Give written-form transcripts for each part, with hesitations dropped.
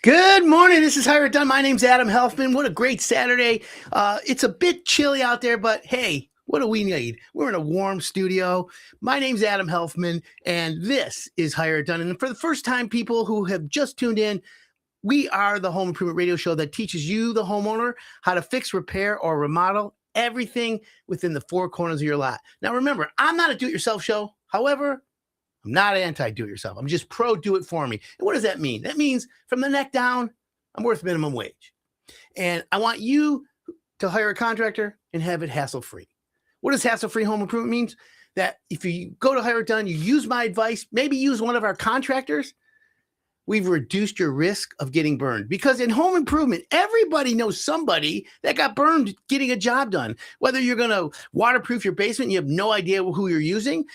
Good morning. This is Hire It Done. My name's Adam Helfman. What a great Saturday. It's a bit chilly out there, but hey, what do we need? We're in a warm studio. My name's Adam Helfman, and this is Hire It Done. And for the first time, people who have just tuned in, we are the home improvement radio show that teaches you, the homeowner, how to fix, repair, or remodel everything within the four corners of your lot. Now, remember, I'm not a do-it-yourself show. However, I'm not anti-do-it-yourself. I'm just pro-do-it-for-me. And what does that mean? That means from the neck down, I'm worth minimum wage. And I want you to hire a contractor and have it hassle-free. What does hassle-free home improvement mean? That if you go to Hire It Done, you use my advice, maybe use one of our contractors, we've reduced your risk of getting burned. Because in home improvement, everybody knows somebody that got burned getting a job done. Whether you're going to waterproof your basement, you have no idea who you're using.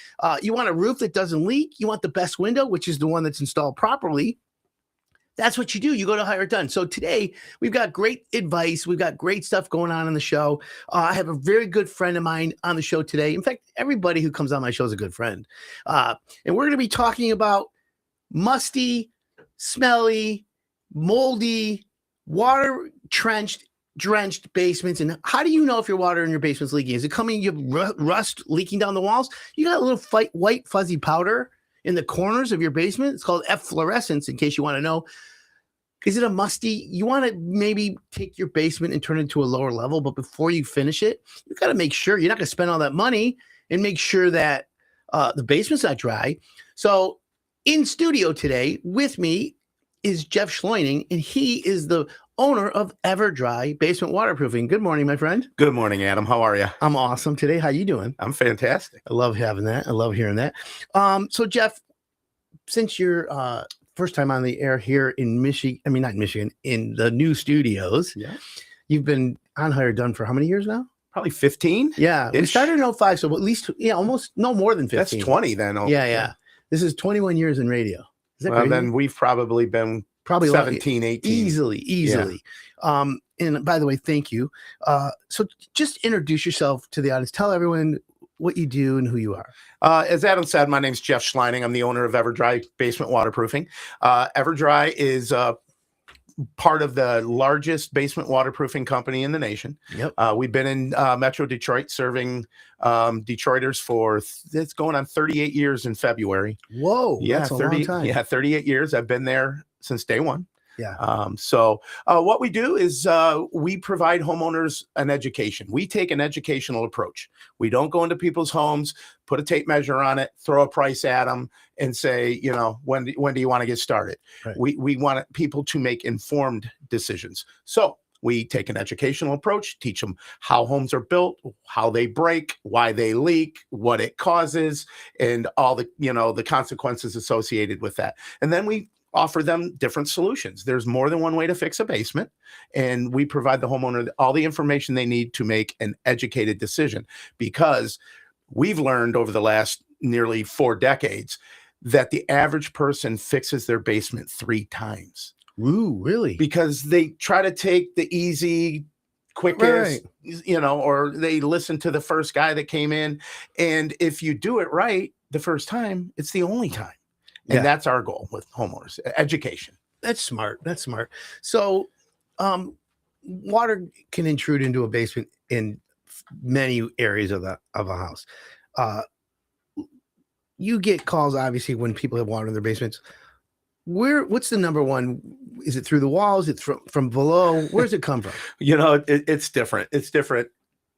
You want a roof that doesn't leak. You want the best window, which is the one that's installed properly. That's what you do. You go to Hire It Done. So today, we've got great advice. We've got great stuff going on the show. I have a very good friend of mine on the show today. In fact, everybody who comes on my show is a good friend. And we're going to be talking about musty, smelly, moldy, water drenched basements. And how do you know if your water in your basement's leaking? Is it coming, you have rust leaking down the walls? You got a little white fuzzy powder in the corners of your basement. It's called efflorescence, in case you want to know. Is it a musty? You want to maybe take your basement and turn it to a lower level, but before you finish it, you got to make sure you're not going to spend all that money and make sure that the basement's not dry. So in studio today with me is Jeff Schleuning, and he is the owner of EverDry Basement Waterproofing. Good morning, my friend. Good morning, Adam. How are you? I'm awesome today. How you doing? I'm fantastic. I love having that. I love hearing that. So Jeff, since you're first time on the air here in Michigan, I mean, not in Michigan, in the new studios, Yeah. You've been on Hire It Done for how many years now? Probably 15. Yeah. We started in 05, so at least, almost no more than 15. That's 20 then. Yeah. This is 21 years in radio. Is that well, crazy? then we've probably been 17, 18. Easily. Yeah. And by the way, thank you. So just introduce yourself to the audience. Tell everyone what you do and who you are. As Adam said, my name's Jeff Schleuning. I'm the owner of EverDry Basement Waterproofing. EverDry is part of the largest basement waterproofing company in the nation. Yep. We've been in Metro Detroit serving Detroiters for it's going on 38 years in February. Whoa, yeah, that's a 30, long time. Yeah, 38 years. I've been there since day one. Yeah. So what we do is we provide homeowners an education. We take an educational approach. We don't go into people's homes, put a tape measure on it, throw a price at them, and say, when do you want to get started? Right. We want people to make informed decisions. So we take an educational approach, teach them how homes are built, how they break, why they leak, what it causes, and all the, the consequences associated with that. And then we offer them different solutions. There's more than one way to fix a basement, and we provide the homeowner all the information they need to make an educated decision, because we've learned over the last nearly 4 decades that the average person fixes their basement 3 times. Ooh, really? Because they try to take the easy, quickest, or they listen to the first guy that came in. And if you do it right the first time, it's the only time. And that's our goal with homeowners, education. That's smart. So water can intrude into a basement in many areas of a house. You get calls, obviously, when people have water in their basements. What's the number one? Is it through the walls? Is it from below? Where does it come from? It's different. It's different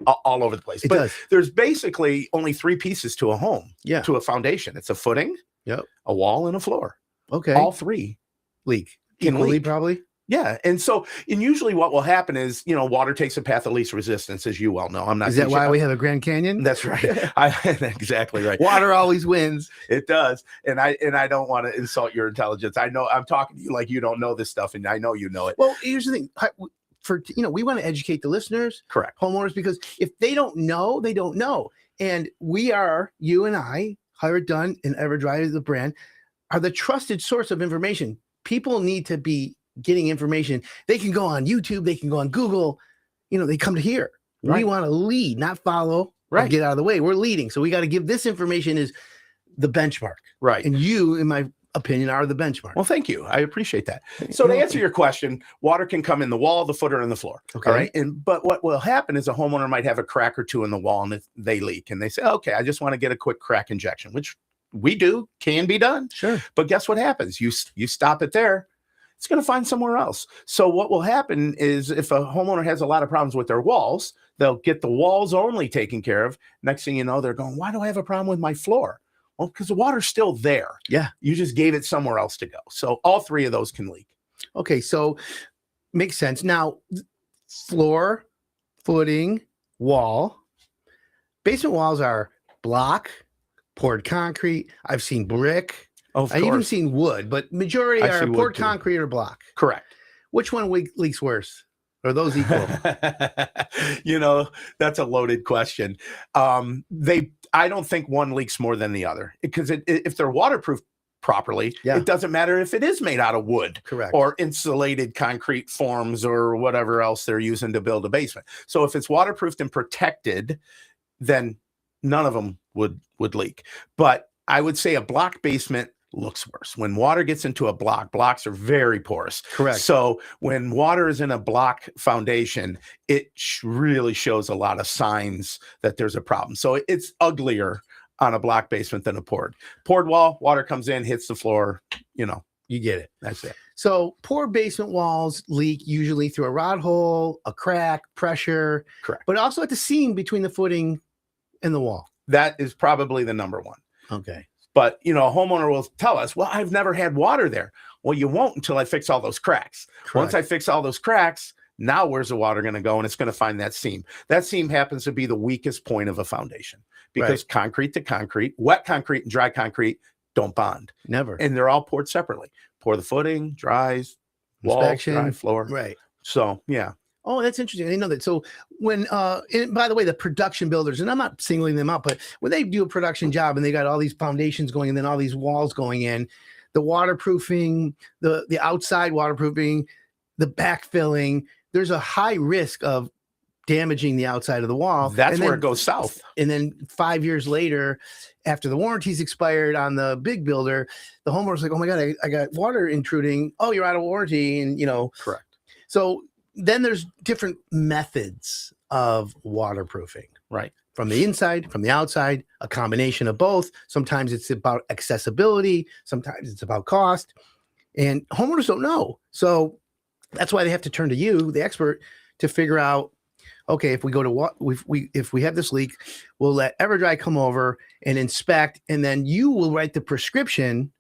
all over the place. It does. There's basically only 3 pieces to a home, to a foundation. It's a footing, a wall, and a floor. Okay. All 3 leak. Can Equally, leak. probably. Yeah. And usually what will happen is, water takes a path of least resistance, as you well know. I'm not. Is that why we have a Grand Canyon? That's right. Exactly right. Water always wins. It does. And I don't want to insult your intelligence. I know I'm talking to you like you don't know this stuff, and I know you know it. Well, here's the thing. We want to educate the listeners, correct, homeowners, because if they don't know, they don't know. And you and I, Hire It Done and EverDry is the brand, are the trusted source of information. People need to be getting information. They can go on YouTube, they can go on Google, they come to here. Right. We want to lead, not follow, right? Get out of the way. We're leading. So we got to give this information is the benchmark. Right. And you, in my opinion are the benchmark. Well, thank you. I appreciate that. So to answer your question, water can come in the wall, the footer, and the floor. Okay. All right. But what will happen is a homeowner might have a crack or two in the wall and they leak. And they say, okay, I just want to get a quick crack injection, which we do, can be done. Sure. But guess what happens? You stop it there, it's going to find somewhere else. So what will happen is if a homeowner has a lot of problems with their walls, they'll get the walls only taken care of. Next thing you know, they're going, why do I have a problem with my floor? Well, because the water's still there. Yeah. You just gave it somewhere else to go. So all three of those can leak. Okay. So makes sense. Now, floor, footing, wall. Basement walls are block, poured concrete. I've seen brick. Of I've course. even seen wood, but majority I've are seen wood poured too. concrete or block. Correct. Which one leaks worse? Are those equal? That's a loaded question. I don't think one leaks more than the other because if they're waterproof properly, Yeah. it doesn't matter if it is made out of wood. Correct. Or insulated concrete forms or whatever else they're using to build a basement. So if it's waterproofed and protected, then none of them would leak. But I would say a block basement looks worse. When water gets into a block, blocks are very porous. Correct. So when water is in a block foundation, it really shows a lot of signs that there's a problem. So it's uglier on a block basement than a poured wall. Water comes in, hits the floor, You get it. that's it. So poor basement walls leak usually through a rod hole, a crack, pressure. Correct. But also at the seam between the footing and the wall. That is probably the number one. Okay. But, a homeowner will tell us, well, I've never had water there. Well, you won't until I fix all those cracks. Correct. Once I fix all those cracks, now where's the water going to go? And it's going to find that seam. That seam happens to be the weakest point of a foundation because concrete to concrete, wet concrete and dry concrete don't bond. Never. And they're all poured separately. Pour the footing, dries, walls, Inspection. dry, floor. Right. So, yeah. Oh, that's interesting. I didn't know that. So when, and by the way, the production builders, and I'm not singling them out, but when they do a production job and they got all these foundations going and then all these walls going in, the waterproofing, the outside waterproofing, the backfilling, there's a high risk of damaging the outside of the wall. That's where it goes south. And then 5 years later, after the warranty's expired on the big builder, the homeowner's like, oh my God, I got water intruding. Oh, you're out of warranty. And, Correct. So then there's different methods of waterproofing. Right. From the inside, from the outside, a combination of both. Sometimes it's about accessibility. Sometimes it's about cost. And homeowners don't know. So that's why they have to turn to you, the expert, to figure out, okay, if we go to if we have this leak, we'll let EverDry come over and inspect, and then you will write the prescription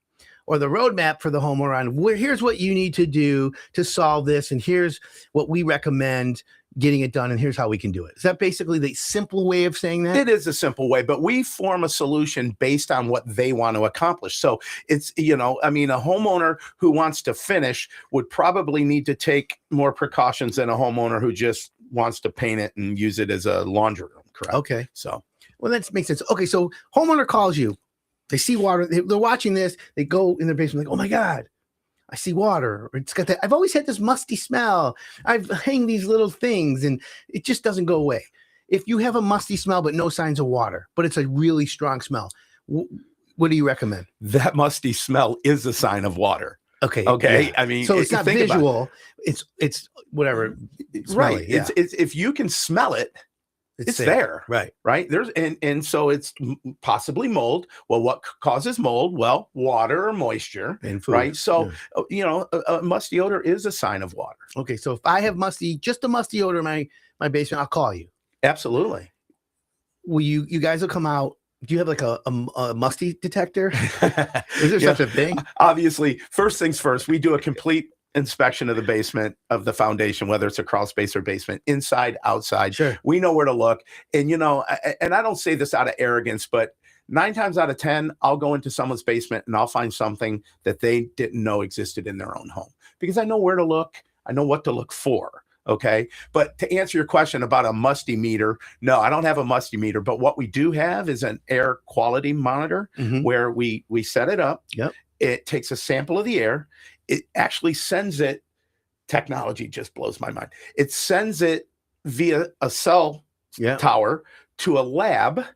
or the roadmap for the homeowner on here's what you need to do to solve this, and here's what we recommend getting it done, and here's how we can do it. Is that basically the simple way of saying that? It is a simple way, but we form a solution based on what they want to accomplish. So it's, a homeowner who wants to finish would probably need to take more precautions than a homeowner who just wants to paint it and use it as a laundry room. Correct. Okay. So, well, that makes sense. Okay. So homeowner calls you, they see water, they're watching this, they go in their basement like, oh my God, I see water. It's got that. I've always had this musty smell. I've hanged these little things and it just doesn't go away. If you have a musty smell, but no signs of water, but it's a really strong smell, what do you recommend? that musty smell is a sign of water. Okay. Okay. Yeah. I mean, so it's not think about it. visual. It's whatever. Right. Smelly, yeah. It's if you can smell it, it's there. Right. Right. There's and so it's possibly mold. Well, what causes mold? Well, water or moisture. And food. Right. So, a musty odor is a sign of water. Okay. So if I have just a musty odor in my basement, I'll call you. Absolutely. Will you guys will come out? Do you have like a musty detector? Is there such a thing? Obviously, first things first, we do a complete inspection of the basement, of the foundation, whether it's a crawl space or basement, inside, outside. Sure. We know where to look. And, and I don't say this out of arrogance, but 9 times out of 10, I'll go into someone's basement and I'll find something that they didn't know existed in their own home because I know where to look. I know what to look for. Okay. But to answer your question about a musty meter, no, I don't have a musty meter, but what we do have is an air quality monitor where we set it up. Yep. It takes a sample of the air. It actually sends it. Technology just blows my mind. It sends it via a cell tower to a lab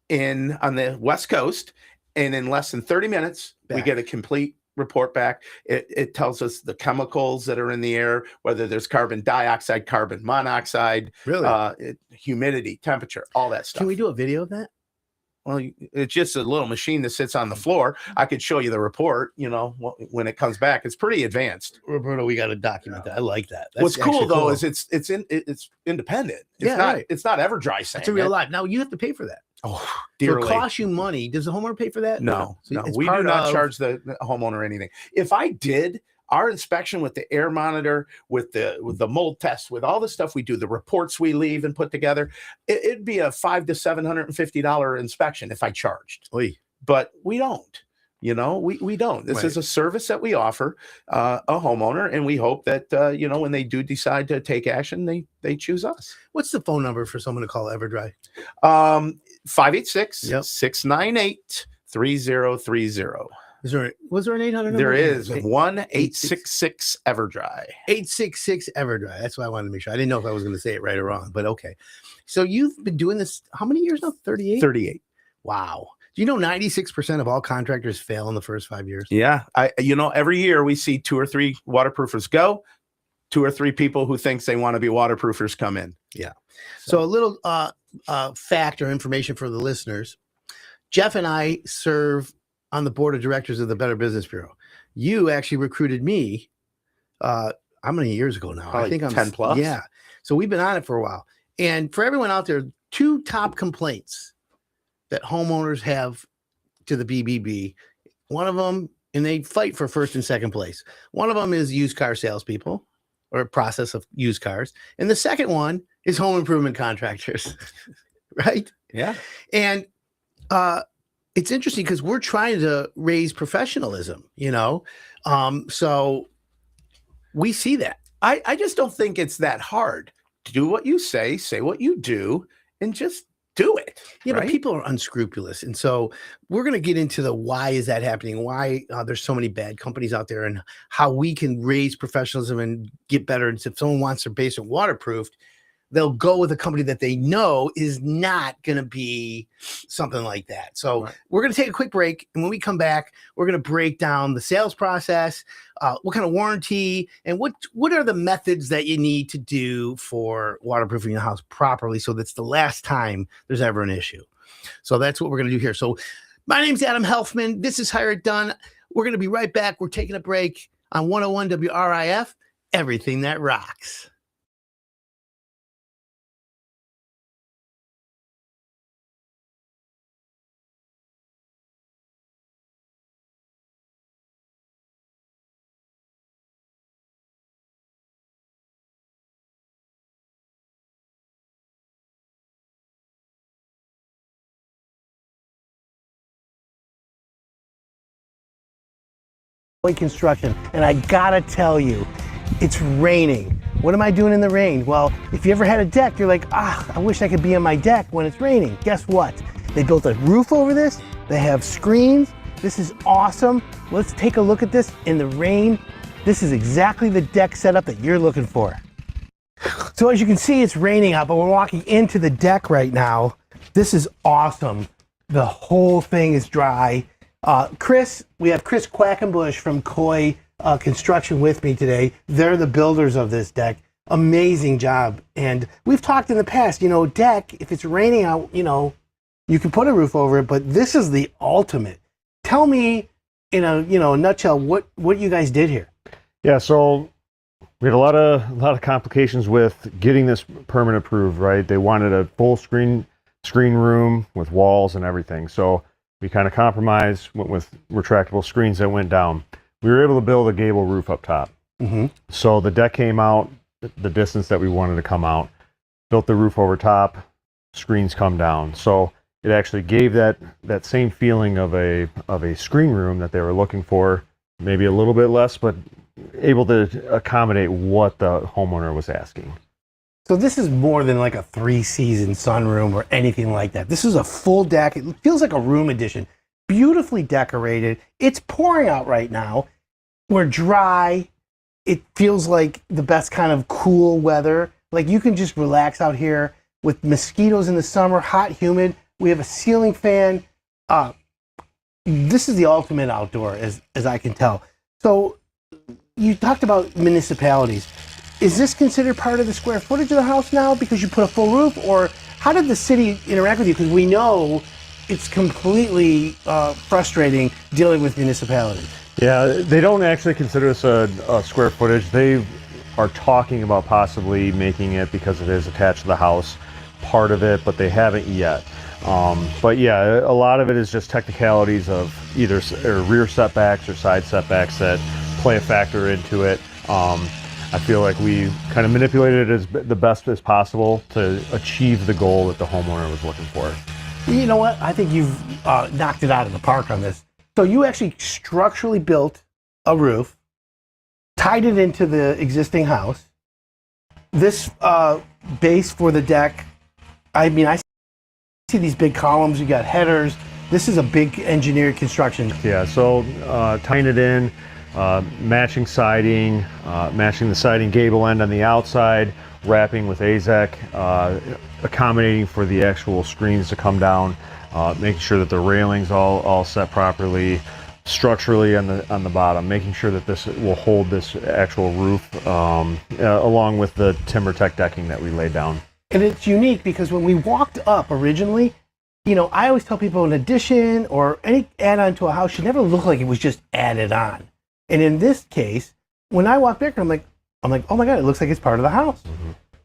on the West Coast. And in less than 30 minutes, we get a complete report back. It tells us the chemicals that are in the air, whether there's carbon dioxide, carbon monoxide, Really? humidity, temperature, all that stuff. Can we do a video of that? Well, it's just a little machine that sits on the floor. I could show you the report, when it comes back. It's pretty advanced. Roberto, we got to document that. I like that. What's cool though is it's independent. It's not EverDry saying it's a real life. Now you have to pay for that. Oh, dearly. So it costs you money. Does the homeowner pay for that? No, we do not charge the homeowner anything. If I did, our inspection with the air monitor, with the mold test, with all the stuff we do, the reports we leave and put together, it'd be a $500 to $750 inspection if I charged. Oy. But we don't. We don't. This is a service that we offer a homeowner, and we hope that when they do decide to take action, they choose us. What's the phone number for someone to call EverDry? 586-698-3030. Was there an 800 number? There is 1-866-EverDry. 866 EverDry. That's why I wanted to make sure. I didn't know if I was going to say it right or wrong, but okay. So you've been doing this how many years now? 38? 38. Wow. Do you know 96% of all contractors fail in the first 5 years? Yeah. Every year we see 2 or 3 waterproofers go, 2 or 3 people who thinks they want to be waterproofers come in. Yeah. So a little fact or information for the listeners. Jeff and I serve on the board of directors of the Better Business Bureau. You actually recruited me how many years ago now? Probably I think I'm 10 plus. Yeah. So we've been on it for a while. And for everyone out there, 2 top complaints that homeowners have to the BBB. One of them, and they fight for first and second place. One of them is used car salespeople or process of used cars. And the second one is home improvement contractors, right? Yeah. And it's interesting because we're trying to raise professionalism, so we see that. I just don't think it's that hard. Do what you say what you do, and just do it. Yeah, right? But people are unscrupulous. And so we're going to get into the why is that happening, why there's so many bad companies out there, and how we can raise professionalism and get better. And if someone wants their basement waterproofed, they'll go with a company that they know is not going to be something like that. So We're going to take a quick break. And when we come back, we're going to break down the sales process, what kind of warranty, and what are the methods that you need to do for waterproofing your house properly so that's the last time there's ever an issue. So that's what we're going to do here. So my name's Adam Helfman. This is Hire It Done. We're going to be right back. We're taking a break on 101 WRIF, everything that rocks. Construction, and I gotta tell you, it's raining. What am I doing in the rain? Well, if you ever had a deck, you're like, I wish I could be on my deck when it's raining. Guess what? They built a roof over this. They have screens. This is awesome. Let's take a look at this in the rain. This is exactly the deck setup that you're looking for. So as you can see, it's raining out, but we're walking into the deck right now. This is awesome. The whole thing is dry. We have Chris Quackenbush from Coy Construction with me today. They're the builders of this deck. Amazing job. And we've talked in the past, deck, if it's raining out, you can put a roof over it, but this is the ultimate. Tell me in a nutshell what you guys did here. Yeah, so we had a lot of complications with getting this permit approved, right? They wanted a full screen room with walls and everything. So we kind of compromised, went with retractable screens that went down. We were able to build a gable roof up top. Mm-hmm. So the deck came out the distance that we wanted to come out, built the roof over top, screens come down. So it actually gave that same feeling of a screen room that they were looking for, maybe a little bit less, but able to accommodate what the homeowner was asking. So this is more than like a 3-season sunroom or anything like that. This is a full deck. It feels like a room addition. Beautifully decorated. It's pouring out right now. We're dry. It feels like the best kind of cool weather. Like you can just relax out here with mosquitoes in the summer, hot, humid. We have a ceiling fan. this is the ultimate outdoor, as I can tell. So you talked about municipalities. Is this considered part of the square footage of the house now because you put a full roof, or how did the city interact with you? Because we know it's completely frustrating dealing with municipalities. Yeah, they don't actually consider this a square footage. They are talking about possibly making it, because it is attached to the house, part of it, but they haven't yet. But yeah, a lot of it is just technicalities of either rear setbacks or side setbacks that play a factor into it. I feel like we kind of manipulated it as the best as possible to achieve the goal that the homeowner was looking for. You know what? I think you've knocked it out of the park on this. So you actually structurally built a roof, tied it into the existing house. This base for the deck, I mean, I see these big columns, you got headers. This is a big engineered construction. Yeah, so tying it in, matching siding, matching the siding gable end on the outside, wrapping with AZEK, accommodating for the actual screens to come down, making sure that the railings all set properly, structurally on the bottom, making sure that this will hold this actual roof, along with the TimberTech decking that we laid down. And it's unique because when we walked up originally, you know, I always tell people an addition or any add-on to a house should never look like it was just added on. And in this case, when I walk back, I'm like, oh my God, it looks like it's part of the house,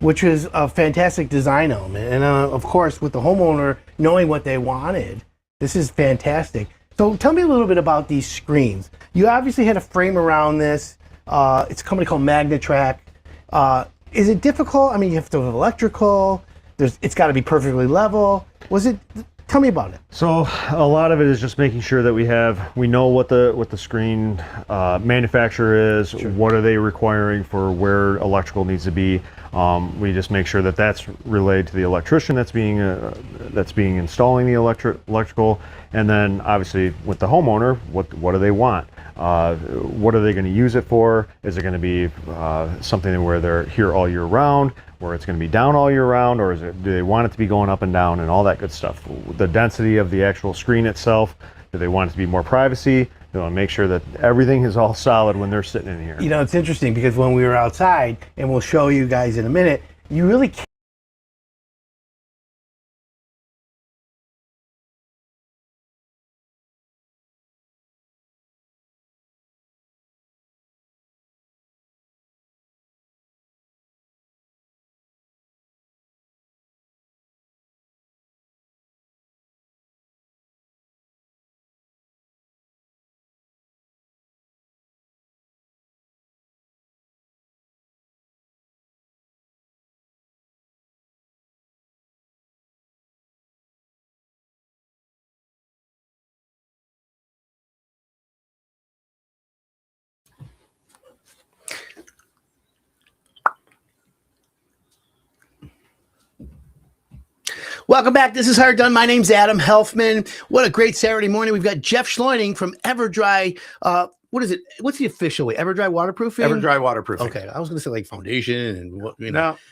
which is a fantastic design element. And of course, with the homeowner knowing what they wanted, this is fantastic. So tell me a little bit about these screens. You obviously had a frame around this. It's a company called Magnatrack. Is it difficult? I mean, you have to have electrical. It's got to be perfectly level. Tell me about it. So a lot of it is just making sure that we know what the screen manufacturer is. Sure. What are they requiring for where electrical needs to be? We just make sure that that's relayed to the electrician that's being installing the electrical, and then obviously with the homeowner, what do they want? What are they going to use it for? Is it going to be something where they're here all year round, where it's going to be down all year round, or do they want it to be going up and down and all that good stuff? The density of the actual screen itself, do they want it to be more privacy? They want to make sure that everything is all solid when they're sitting in here. You know, it's interesting because when we were outside, and we'll show you guys in a minute, you really can't. Welcome back. This is Hard Done. My name's Adam Helfman. What a great Saturday morning. We've got Jeff Schleuning from EverDry. What is it? What's the official way? EverDry Waterproofing? EverDry Waterproofing. Okay. I was going to say like foundation and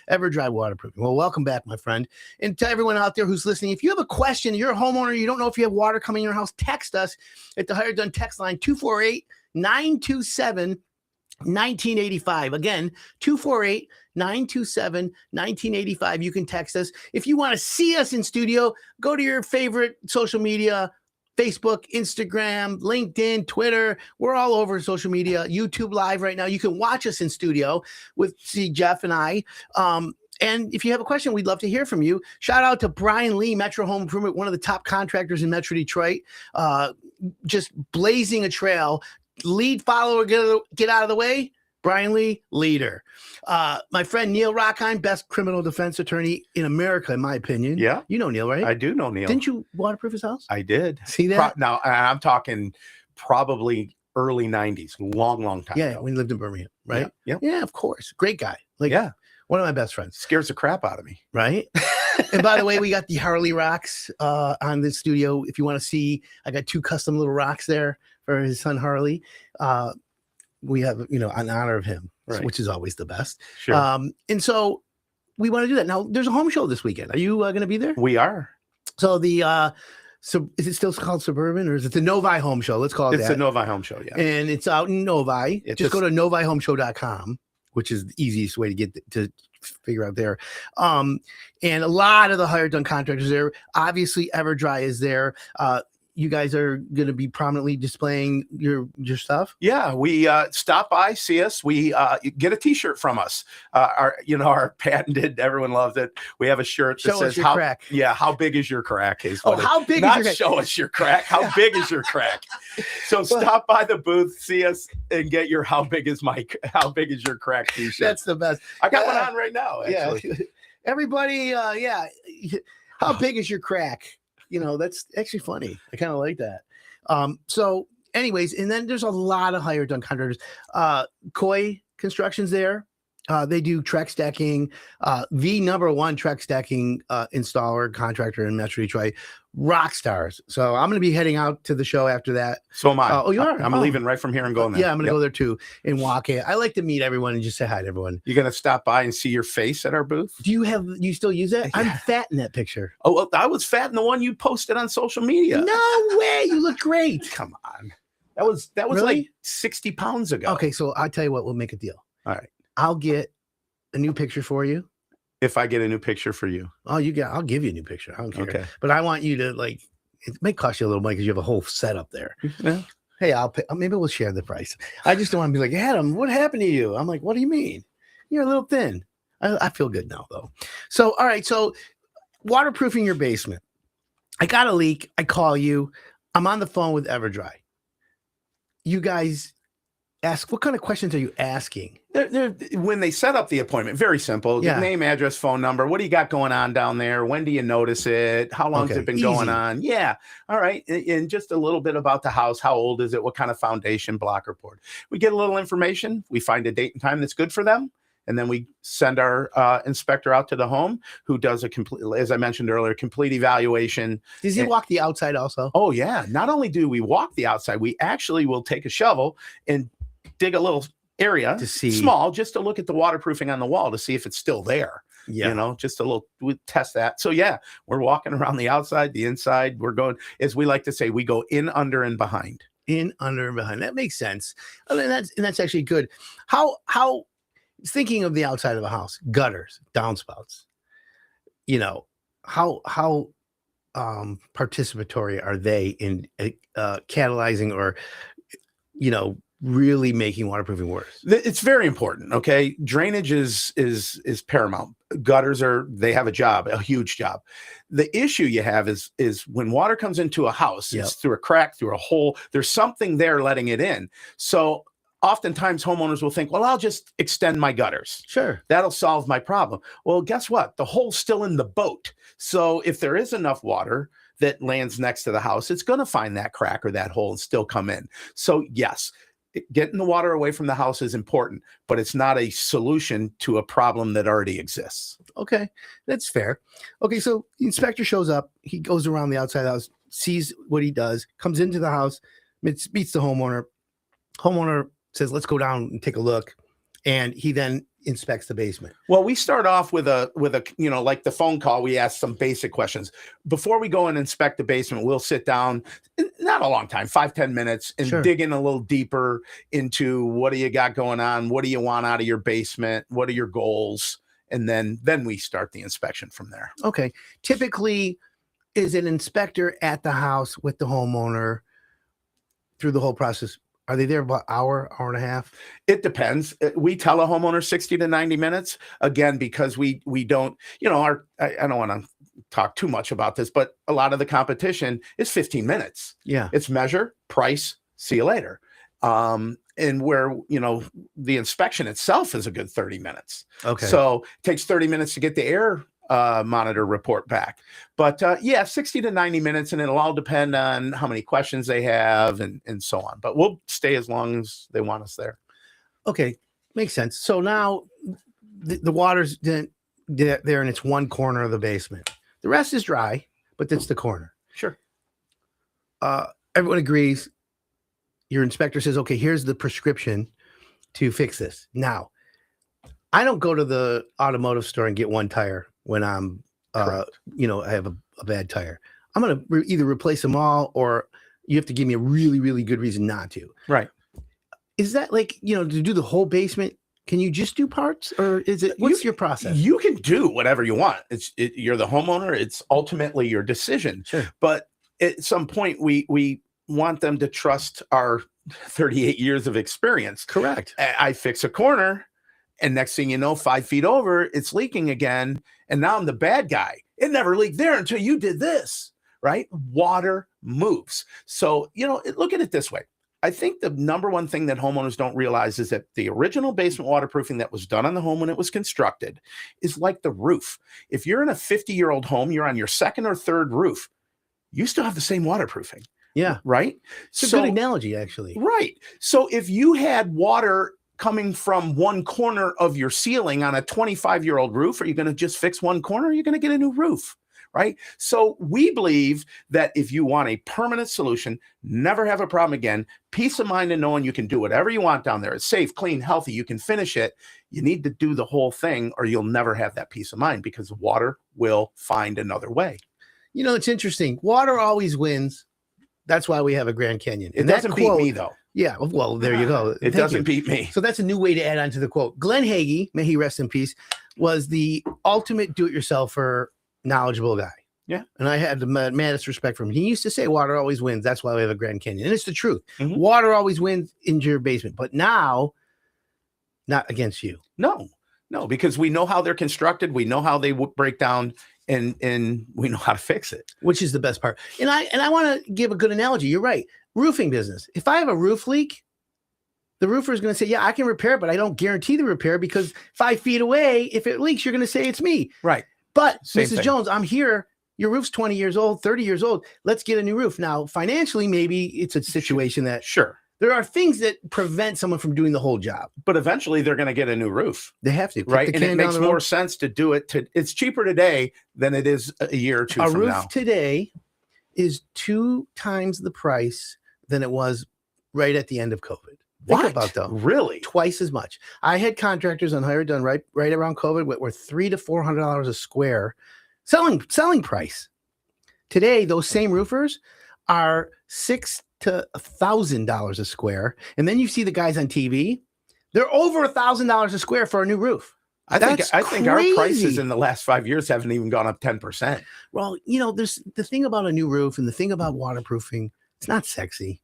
EverDry Waterproofing. Well, welcome back, my friend. And to everyone out there who's listening, if you have a question, you're a homeowner, you don't know if you have water coming in your house, text us at the Hard Done text line 248-927 1985. Again, 248-927-1985. You can text us. If you want to see us in studio, go to your favorite social media, Facebook, Instagram, LinkedIn, Twitter. We're all over social media, YouTube Live right now. You can watch us in studio see Jeff and I. And if you have a question, we'd love to hear from you. Shout out to Brian Lee, Metro Home Improvement, one of the top contractors in Metro Detroit, just blazing a trail. Lead, follower, get out of the way. Brian Lee, leader. My friend Neil Rockheim, best criminal defense attorney in America, in my opinion. Yeah. You know Neil, right? I do know Neil. Didn't you waterproof his house? I did. See that? Now, I'm talking probably early 90s, long time Yeah, ago. when he lived in Birmingham, right? Yeah. Yeah, of course. Great guy. One of my best friends. Scares the crap out of me. Right? And by the way, we got the Harley rocks on the studio. If you want to see, I got 2 custom little rocks there for his son Harley. We have, in honor of him, right, which is always the best. Sure. And so we want to do that. Now, there's a home show this weekend. Are you going to be there? We are. So the So is it still called Suburban, or is it the Novi Home Show? Let's call it It's that. a Novi Home Show, yeah. And it's out in Novi. It's just go to novihomeshow.com, which is the easiest way to get to figure out there. And a lot of the hired done contractors there. Obviously, EverDry is there. You guys are going to be prominently displaying your stuff. Yeah, we stop by, see us. We get a T-shirt from us. Our patented. Everyone loves it. We have a shirt that Show says us your crack. Yeah, how big is your crack? Is Oh, how big is not your crack? show us your crack. How big is your crack? So stop by the booth, see us, and get your how big is your crack T-shirt. That's the best. I got one on right now. Actually. Yeah, everybody. How big is your crack? That's actually funny. I kind of like that. So anyways, and then there's a lot of hired done contractors. Koi Construction's there. They do Trex decking, the number one Trex decking installer contractor in Metro Detroit, rock stars. So I'm going to be heading out to the show after that. So am I. Oh, you are? I'm leaving right from here and going there. Yeah, I'm going to go there too and walk it. I like to meet everyone and just say hi to everyone. You're going to stop by and see your face at our booth? Do you still use it? Yeah. I'm fat in that picture. Oh, well, I was fat in the one you posted on social media. No way. You look great. Come on. That was Really? like 60 pounds ago. Okay, so I'll tell you what, we'll make a deal. All right. I'll get a new picture for you. If I get a new picture for you. Oh, I'll give you a new picture. I don't care. Okay. But I want you to it may cost you a little money because you have a whole setup there. Yeah. Hey, I'll pay. Maybe we'll share the price. I just don't want to be like, Adam, what happened to you? I'm like, what do you mean? You're a little thin. I feel good now though. So, all right. So waterproofing your basement. I got a leak. I call you. I'm on the phone with EverDry. You guys ask, what kind of questions are you asking? When they set up the appointment, very simple. Yeah. Name, address, phone number. What do you got going on down there? When do you notice it? How long has it been going on? Yeah. All right. And just a little bit about the house. How old is it? What kind of foundation, block, or board? We get a little information. We find a date and time that's good for them. And then we send our inspector out to the home who does a complete, as I mentioned earlier, complete evaluation. Does he walk the outside also? Oh, yeah. Not only do we walk the outside, we actually will take a shovel and dig a little area To see. small, just to look at the waterproofing on the wall to see if it's still there. Yeah. Just a little, we test that. So yeah, we're walking around the outside, the inside. We're going, as we like to say, we go in, under, and behind. In, under, and behind. That makes sense. And that's actually good. How thinking of the outside of a house, gutters, downspouts, how participatory are they in catalyzing or really making waterproofing worse? It's very important. Okay. Drainage is paramount. Gutters they have a huge job. The issue you have is when water comes into a house, Yep. it's through a crack, through a hole, there's something there letting it in. So oftentimes homeowners will think, well, I'll just extend my gutters. Sure. That'll solve my problem. Well, guess what? The hole's still in the boat. So if there is enough water that lands next to the house, it's going to find that crack or that hole and still come in. So yes, getting the water away from the house is important, but it's not a solution to a problem that already exists. Okay. That's fair. Okay. So the inspector shows up. He goes around the outside of the house, sees what he does, comes into the house, meets the homeowner. Homeowner says, let's go down and take a look. And he then inspects the basement. Well, we start off with a like the phone call, we ask some basic questions. Before we go and inspect the basement, we'll sit down, not a long time, 5-10 minutes, and Sure. dig in a little deeper into what do you got going on? What do you want out of your basement? What are your goals? And then we start the inspection from there. Okay. Typically, is an inspector at the house with the homeowner through the whole process? Are they there about hour and a half? It depends. We tell a homeowner 60 to 90 minutes. Again, because we don't, I don't want to talk too much about this, but a lot of the competition is 15 minutes. Yeah. It's measure, price, see you later. And where, the inspection itself is a good 30 minutes. Okay. So it takes 30 minutes to get the air monitor report back. But 60 to 90 minutes, and it'll all depend on how many questions they have and so on. But we'll stay as long as they want us there. Okay. Makes sense. So now the water's there and it's one corner of the basement. The rest is dry, but that's the corner. Sure. Everyone agrees. Your inspector says, okay, here's the prescription to fix this. Now, I don't go to the automotive store and get one tire when I'm, Correct. I have a bad tire. I'm going to either replace them all, or you have to give me a really, really good reason not to. Right. Is that like, to do the whole basement? Can you just do parts, or what's your process? You can do whatever you want. You're the homeowner. It's ultimately your decision. Sure. But at some point, we want them to trust our 38 years of experience. Correct. I fix a corner, and next thing you know, 5 feet over, it's leaking again. And now I'm the bad guy. It never leaked there until you did this, right? Water moves. So, look at it this way. I think the number one thing that homeowners don't realize is that the original basement waterproofing that was done on the home when it was constructed is like the roof. If you're in a 50-year-old home, you're on your second or third roof, you still have the same waterproofing. Yeah. Right? It's a good analogy, actually. Right. So if you had water coming from one corner of your ceiling on a 25-year-old roof, are you going to just fix one corner? Or are you going to get a new roof? Right. So we believe that if you want a permanent solution, never have a problem again, peace of mind and knowing you can do whatever you want down there. It's safe, clean, healthy. You can finish it. You need to do the whole thing, or you'll never have that peace of mind, because water will find another way. It's interesting. Water always wins. That's why we have a Grand Canyon. It doesn't beat me, though. Yeah. Well, there you go. It doesn't beat me. So that's a new way to add on to the quote. Glenn Hagee, may he rest in peace, was the ultimate do-it-yourselfer, knowledgeable guy. Yeah. And I had the maddest respect for him. He used to say water always wins. That's why we have a Grand Canyon. And it's the truth. Mm-hmm. Water always wins in your basement. But now, not against you. No, because we know how they're constructed. We know how they break down, and we know how to fix it. Which is the best part. And I want to give a good analogy. You're right. Roofing business. If I have a roof leak, the roofer is going to say, yeah, I can repair it, but I don't guarantee the repair, because 5 feet away, if it leaks, you're going to say it's me. Right. But Same Mrs. thing. Jones, I'm here. Your roof's 20 years old, 30 years old. Let's get a new roof. Now, financially, maybe it's a situation that Sure. there are things that prevent someone from doing the whole job. But eventually they're going to get a new roof. They have to. Right. And it makes more sense to do it. It's cheaper today than it is a year or two from now. A roof today is 2 times the price than it was right at the end of COVID. What? Think about that. Really? Twice as much. I had contractors on Hire Done right around COVID were $300 to $400 a square selling price. Today, those same roofers are $600 to $1,000 a square. And then you see the guys on TV, they're over $1,000 a square for a new roof. I think our crazy. Prices in the last 5 years haven't even gone up 10%. Well, there's the thing about a new roof and the thing about waterproofing. It's not sexy.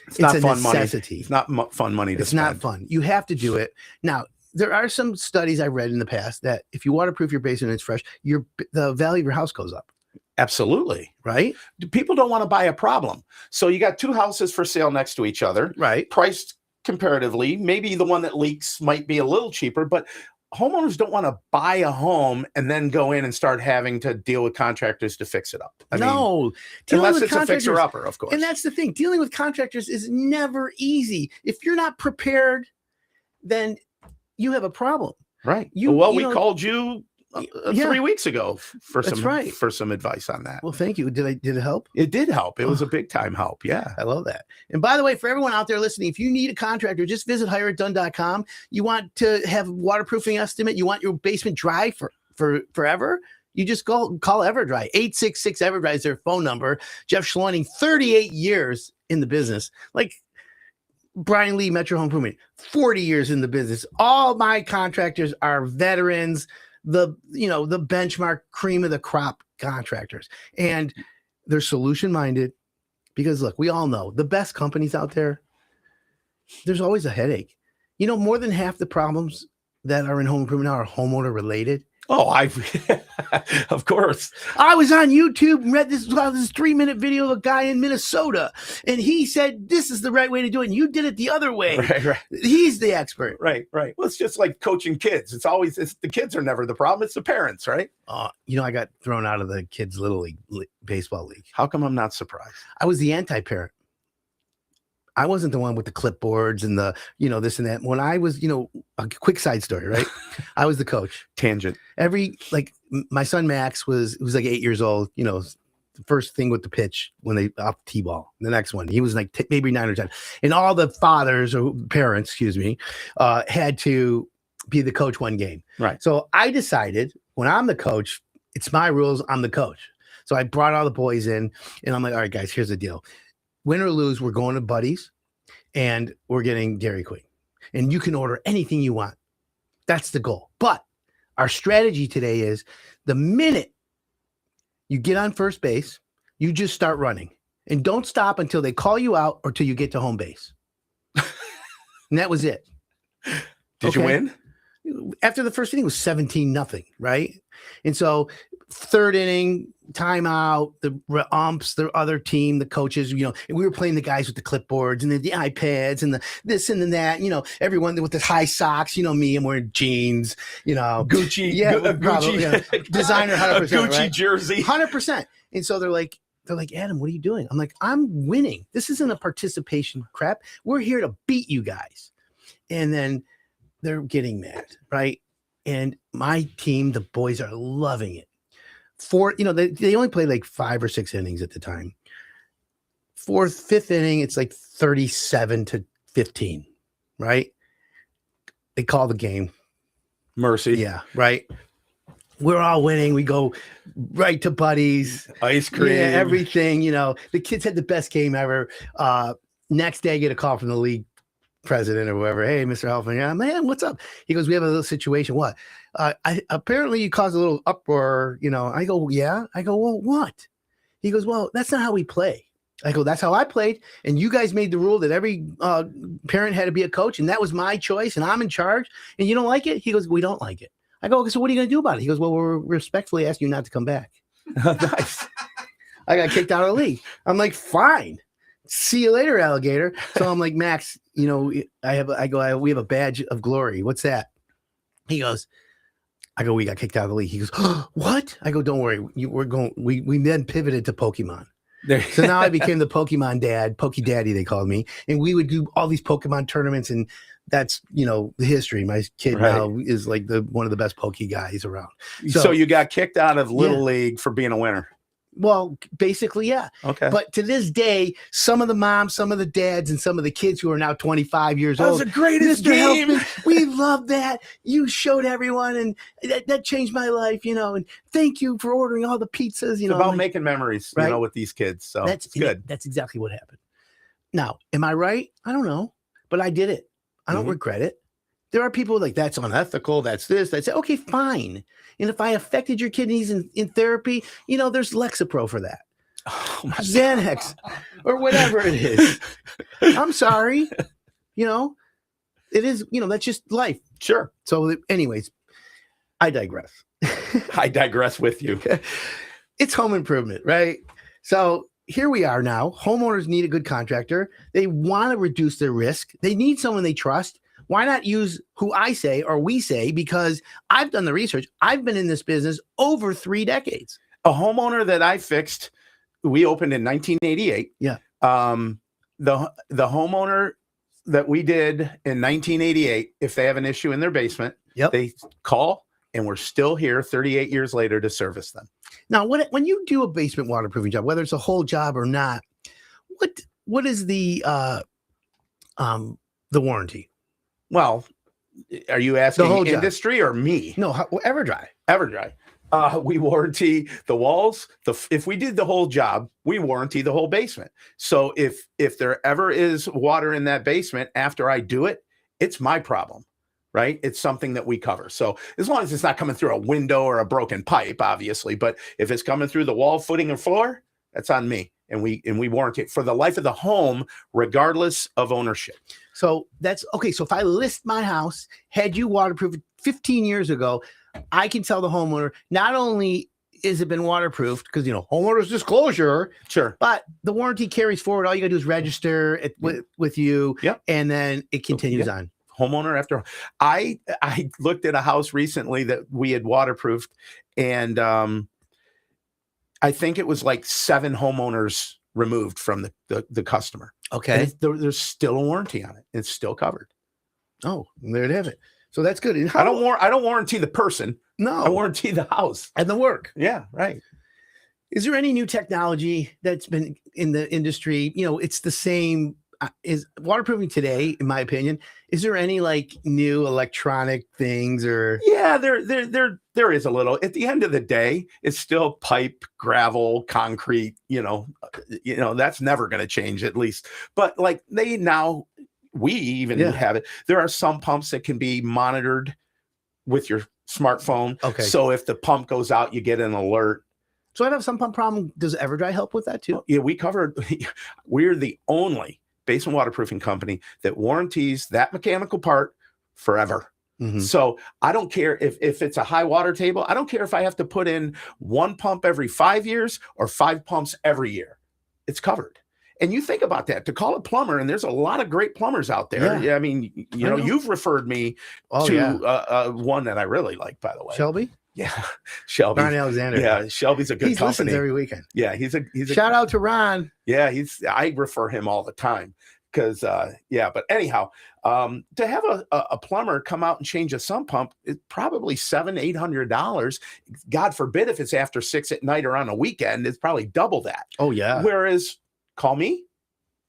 It's not a fun necessity. money. It's not fun money to It's spend. not fun. You have to do it. Now, there are some studies I read in the past that if you waterproof your basement and it's fresh, the value of your house goes up. Absolutely. Right? People don't want to buy a problem. So you got 2 houses for sale next to each other. Right. Priced comparatively. Maybe the one that leaks might be a little cheaper, but homeowners don't want to buy a home and then go in and start having to deal with contractors to fix it up. I mean, unless it's a fixer-upper, of course. And that's the thing. Dealing with contractors is never easy. If you're not prepared, then you have a problem. Right. We called you 3 weeks ago for some advice on that. Well, thank you. Did it help? It did help. It was a big time help. Yeah. I love that. And by the way, for everyone out there listening, if you need a contractor, just visit hireitdone.com. You want to have waterproofing estimate, you want your basement dry for forever, you just call EverDry. 866 EverDry is their phone number. Jeff Schleuning, 38 years in the business. Like Brian Lee, Metro Home Improvement, 40 years in the business. All my contractors are veterans, the benchmark cream of the crop contractors, and they're solution minded, because look, we all know the best companies out there, there's always a headache. More than half the problems that are in home improvement now are homeowner related. Oh, of course. I was on YouTube and read this 3-minute video of a guy in Minnesota, and he said, this is the right way to do it. And you did it the other way. Right. He's the expert. Right. Well, it's just like coaching kids. It's the kids are never the problem. It's the parents, right? I got thrown out of the kids' Little League baseball league. How come I'm not surprised? I was the anti-parent. I wasn't the one with the clipboards and the, this and that. When I was, a quick side story, right? I was the coach. Tangent. My son Max was 8 years old, the first thing with the pitch when they off the T-ball. The next one, he was like maybe 9 or 10. And all the fathers or parents, had to be the coach one game. Right. So I decided when I'm the coach, it's my rules. I'm the coach. So I brought all the boys in, and I'm like, all right, guys, here's the deal. Win or lose, we're going to Buddy's, and we're getting Dairy Queen. And you can order anything you want. That's the goal. But our strategy today is the minute you get on first base, you just start running. And don't stop until they call you out or till you get to home base. And that was it. Did you win? After the first inning was 17-0, right? And so third inning, timeout, the umps, the other team, the coaches, and we were playing the guys with the clipboards and the iPads and the this and the that, everyone with the high socks, me, I'm wearing jeans, Gucci, Gucci, designer 100%, Gucci right? jersey, 100%. And so they're like, Adam, what are you doing? I'm like, I'm winning. This isn't a participation crap. We're here to beat you guys. And then they're getting mad, right? And my team, the boys are loving it. They only played like 5 or 6 innings at the time. Fifth inning, it's like 37-15, right? They call the game. Mercy. Yeah, right. We're all winning. We go right to Buddy's. Ice cream. Yeah, everything. The kids had the best game ever. Next day, I get a call from the league president or whoever. Hey, Mr. Helfman. Yeah, man, what's up? He goes, we have a little situation. What? Apparently you caused a little uproar. I go, yeah. I go, well, what? He goes, well, that's not how we play. I go, that's how I played. And you guys made the rule that every parent had to be a coach. And that was my choice. And I'm in charge. And you don't like it? He goes, we don't like it. I go, okay, so what are you going to do about it? He goes, well, we're respectfully asking you not to come back. Nice. I got kicked out of the league. I'm like, fine. See you later, alligator. So I'm like, Max, we have a badge of glory. What's that? He goes, we got kicked out of the league. He goes, oh, what? I go, don't worry. We then pivoted to Pokemon. So now I became the Pokemon dad, Poke Daddy, they called me. And we would do all these Pokemon tournaments. And that's, the history. My kid now is like one of the best Poke guys around. So you got kicked out of Little League for being a winner. Well, basically, yeah. Okay. But to this day, some of the moms, some of the dads, and some of the kids who are now 25 years old. That was the greatest Mr. game. Helfman, we love that. You showed everyone, and that changed my life, and thank you for ordering all the pizzas. It's about making memories, right? With these kids. So that's good. That's exactly what happened. Now, am I right? I don't know, but I did it. I don't regret it. There are people like, that's unethical. That's this. That's it. Okay, fine. And if I affected your kidneys in therapy, there's Lexapro for that. Oh, Xanax or whatever it is. I'm sorry. It is, that's just life. Sure. So anyways, I digress. I digress with you. It's home improvement, right? So here we are now. Homeowners need a good contractor. They want to reduce their risk. They need someone they trust. Why not use who I say or we say? Because I've done the research. I've been in this business over 3 decades. A homeowner that I fixed, we opened in 1988. Yeah. The homeowner that we did in 1988, if they have an issue in their basement, they call, and we're still here 38 years later to service them. Now, when you do a basement waterproofing job, whether it's a whole job or not, what is the warranty? Well, are you asking the whole industry job? Or me? No, EverDry. EverDry. We warranty the walls. If we did the whole job, we warranty the whole basement. So if there ever is water in that basement after I do it, it's my problem, right? It's something that we cover. So as long as it's not coming through a window or a broken pipe, obviously, but if it's coming through the wall, footing, and floor, that's on me. And we warranty it for the life of the home, regardless of ownership. So that's okay. So if I list my house, had you waterproofed 15 years ago, I can tell the homeowner, not only is it been waterproofed, because, homeowner's disclosure, sure, but the warranty carries forward. All you got to do is register it with you, and then it continues on. Homeowner after. I looked at a house recently that we had waterproofed, and I think it was like 7 homeowners removed from the customer. Okay. There's still a warranty on it. It's still covered. Oh, there you have it. So that's good. I don't warranty the person. No. I warranty the house. And the work. Yeah, right. Is there any new technology that's been in the industry? It's the same is waterproofing today, in my opinion, is there any like new electronic things or? Yeah, there is a little. At the end of the day, it's still pipe, gravel, concrete. That's never going to change, at least. But like we even have it. There are some pumps that can be monitored with your smartphone. Okay. So if the pump goes out, you get an alert. So I have some pump problem. Does EverDry help with that too? Yeah, we're the only basement waterproofing company that warranties that mechanical part forever. Mm-hmm. So I don't care if it's a high water table. I don't care if I have to put in one pump every 5 years or 5 pumps every year. It's covered. And you think about that, to call a plumber, and there's a lot of great plumbers out there. Yeah. I mean, you've referred me to one that I really like, by the way. Shelby? Yeah, Shelby. Ron Alexander. Yeah, Shelby's a good he company. Listens every weekend. Yeah, he's a shout out to Ron. Yeah, I refer him all the time because but anyhow, to have a plumber come out and change a sump pump, it's probably $700-800. God forbid if it's after 6 at night or on a weekend, it's probably double that. Oh yeah. Whereas call me.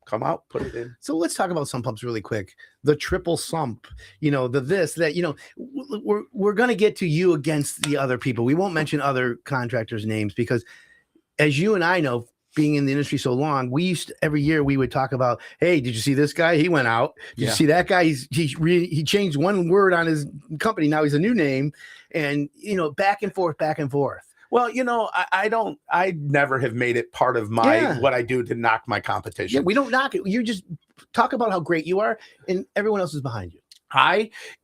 Come out, put it in. So let's talk about sump pumps really quick. The triple sump, we're going to get to you against the other people. We won't mention other contractors' names because, as you and I know, being in the industry so long, every year we would talk about, hey, did you see this guy? He went out. Did you see that guy? He changed one word on his company. Now he's a new name, and back and forth. Well, I never have made it part of what I do to knock my competition. Yeah, we don't knock it. You just talk about how great you are and everyone else is behind you.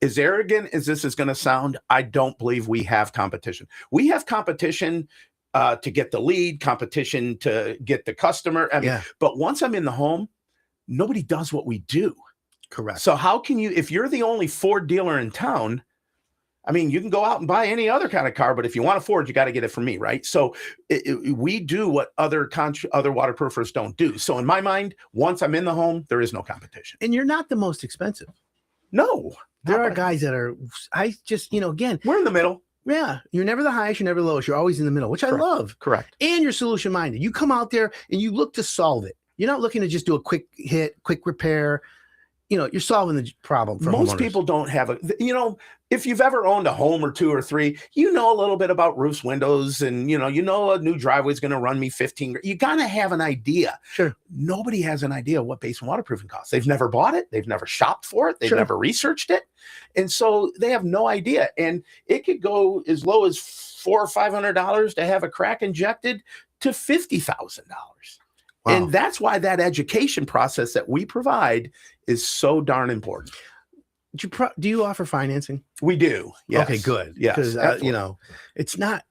As arrogant as this is going to sound, I don't believe we have competition. We have competition to get the lead, competition to get the customer. But once I'm in the home, nobody does what we do. Correct. So how can you, if you're the only Ford dealer in town, I mean, you can go out and buy any other kind of car, but if you want a Ford, you got to get it from me, right? So we do what other waterproofers don't do. So in my mind, once I'm in the home, there is no competition. And you're not the most expensive. No. There are guys that are, again. We're in the middle. Yeah. You're never the highest, you're never the lowest. You're always in the middle, which I love. Correct. And you're solution minded. You come out there and you look to solve it. You're not looking to just do a quick hit, quick repair. You're solving the problem for most homeowners. People don't have if you've ever owned a home or 2 or 3, a little bit about roofs, windows, and a new driveway is going to run me 15. You got to have an idea. Sure. Nobody has an idea what basement waterproofing costs. They've never bought it. They've never shopped for it. They've never researched it. And so they have no idea. And it could go as low as $400 or $500 to have a crack injected to $50,000. Wow. And that's why that education process that we provide is so darn important. Do you offer financing? We do. Yes. Okay, good. Yes, because it's not.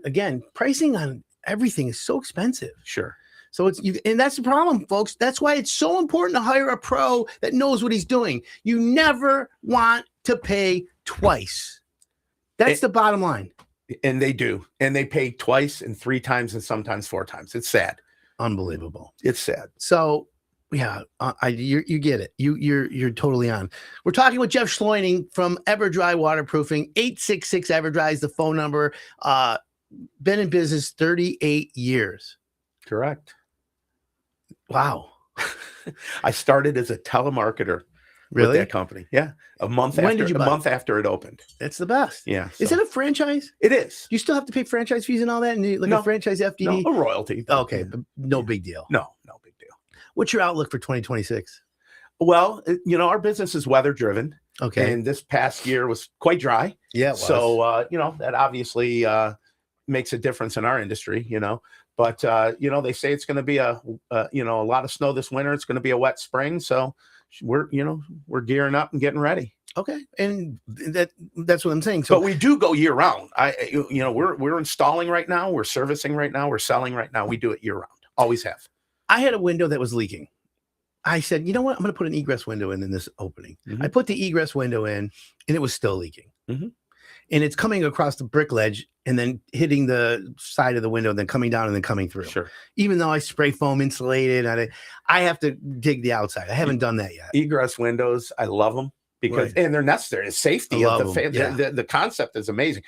Again, pricing on everything is so expensive. Sure. So and that's the problem, folks. That's why it's so important to hire a pro that knows what he's doing. You never want to pay twice. That's the bottom line. And they do, and they pay twice and 3 times and sometimes 4 times. It's sad. Unbelievable. It's sad. So yeah, you get it. You're totally on. We're talking with Jeff Schleuning from EverDry Waterproofing. 866 EverDry is the phone number. Been in business 38 years. Correct. Wow. I started as a telemarketer. Really? With that company. Yeah. A month after it opened. That's the best. Yeah. Is it a franchise? It is. You still have to pay franchise fees and all that? And a franchise FDD? No, a royalty. Okay. But no big deal. No big deal. What's your outlook for 2026? Well, our business is weather driven. Okay. And this past year was quite dry. Yeah. It was. So, that obviously makes a difference in our industry, But, they say it's going to be a lot of snow this winter. It's going to be a wet spring. So we're gearing up and getting ready. Okay. And that's what I'm saying. So, but we do go year round. We're installing right now. We're servicing right now. We're selling right now. We do it year round. Always have. I had a window that was leaking. I said, you know what? I'm going to put an egress window in this opening. Mm-hmm. I put the egress window in and it was still leaking. Mm-hmm. And it's coming across the brick ledge and then hitting the side of the window, then coming down and then coming through. Sure. Even though I spray foam insulated, I have to dig the outside. I haven't done that yet. Egress windows, I love them because and they're necessary. It's safety of the concept is amazing.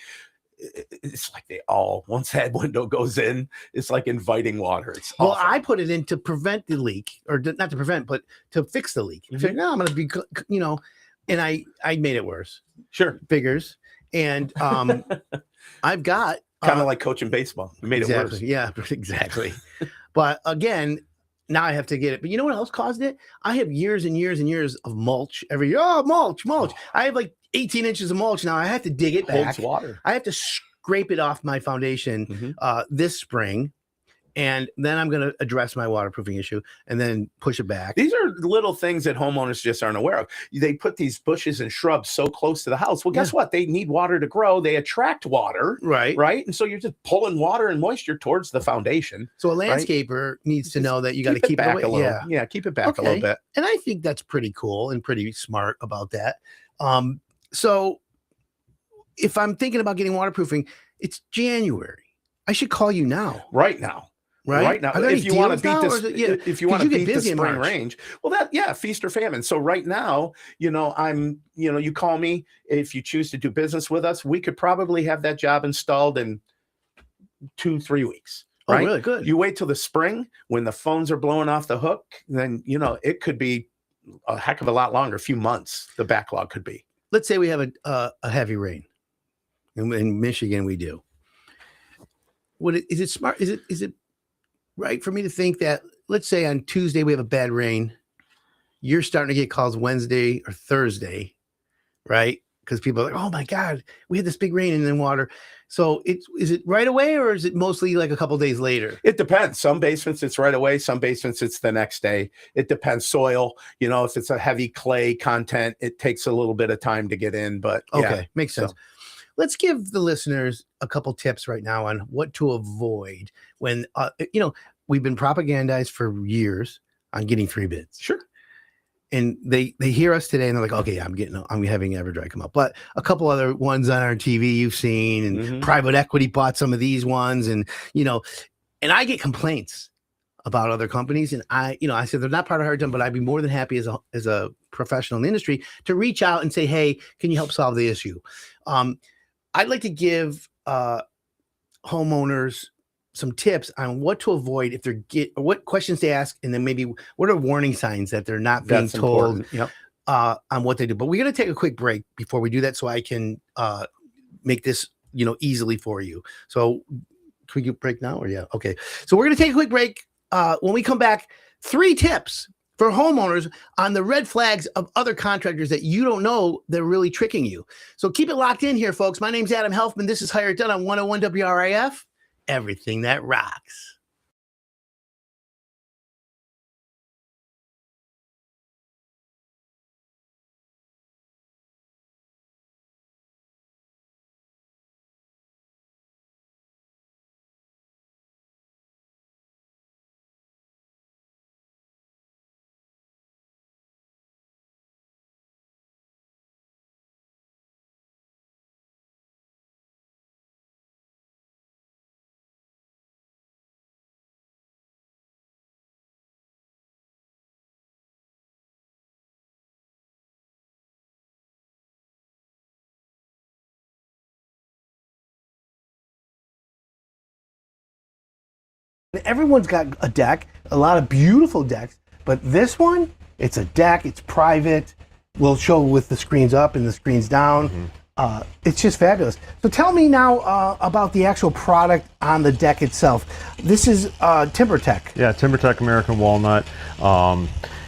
it's like once that window goes in, it's like inviting water. It's Well, awful. I put it in to prevent the leak, or not to prevent, but to fix the leak. Mhm. No, I'm going to be, and I made it worse. Sure. Figures. And I've got Kind of like coaching baseball. You made it worse. Yeah, exactly. But again, now I have to get it. But you know what else caused it? I have years and years and years of mulch every year. Oh, mulch. I have like 18 inches of mulch now. I have to dig it back. Holds water. I have to scrape it off my foundation this spring. And then I'm going to address my waterproofing issue and then push it back. These are little things that homeowners just aren't aware of. They put these bushes and shrubs so close to the house. Well, guess what? They need water to grow. They attract water. Right. And so you're just pulling water and moisture towards the foundation. So a landscaper needs to know that you got to keep it back away. a little. Yeah, keep it back a little bit. And I think that's pretty cool and pretty smart about that. So if I'm thinking about getting waterproofing, it's January. I should call you now. Right now. Right now, if you want to beat this, if you want to beat the spring March. range, well, feast or famine. So right now, you call me if you choose to do business with us. We could probably have that job installed in 2-3 weeks. Right? Oh, really good. You wait till the spring when the phones are blowing off the hook, then it could be a heck of a lot longer. A few months, the backlog could be. Let's say we have a heavy rain. In Michigan, we do. Is it smart? Is it right for me to think that, let's say on Tuesday we have a bad rain, you're starting to get calls Wednesday or Thursday, right? Because people are like, oh my God, we had this big rain and then water. So is it right away, or is it mostly like a couple of days later? It depends. Some basements it's right away. Some basements it's the next day. It depends. Soil, if it's a heavy clay content, it takes a little bit of time to get in. But okay, makes sense. Let's give the listeners a couple tips right now on what to avoid when, we've been propagandized for years on getting free bids. Sure. And they hear us today and they're like, okay, I'm having EverDry come up. But a couple other ones on our TV you've seen, and private equity bought some of these ones. And, and I get complaints about other companies. And I said, they're not part of Hard Done, but I'd be more than happy as a professional in the industry to reach out and say, hey, can you help solve the issue? I'd like to give homeowners some tips on what to avoid if what questions to ask, and then maybe what are warning signs that they're not being told on what they do. But we're going to take a quick break before we do that, so I can make this easily for you. So can we get a break now, or okay? So we're going to take a quick break. When we come back, 3 tips for homeowners on the red flags of other contractors that you don't know they're really tricking you. So keep it locked in here, folks. My name's Adam Helfman. This is Hire It Done on 101 WRIF. Everything that rocks. Everyone's got a deck, a lot of beautiful decks, but this one, it's a deck, it's private. We'll show with the screens up and the screens down. It's just fabulous. So tell me now about the actual product on the deck itself. This is TimberTech. Yeah, TimberTech American Walnut.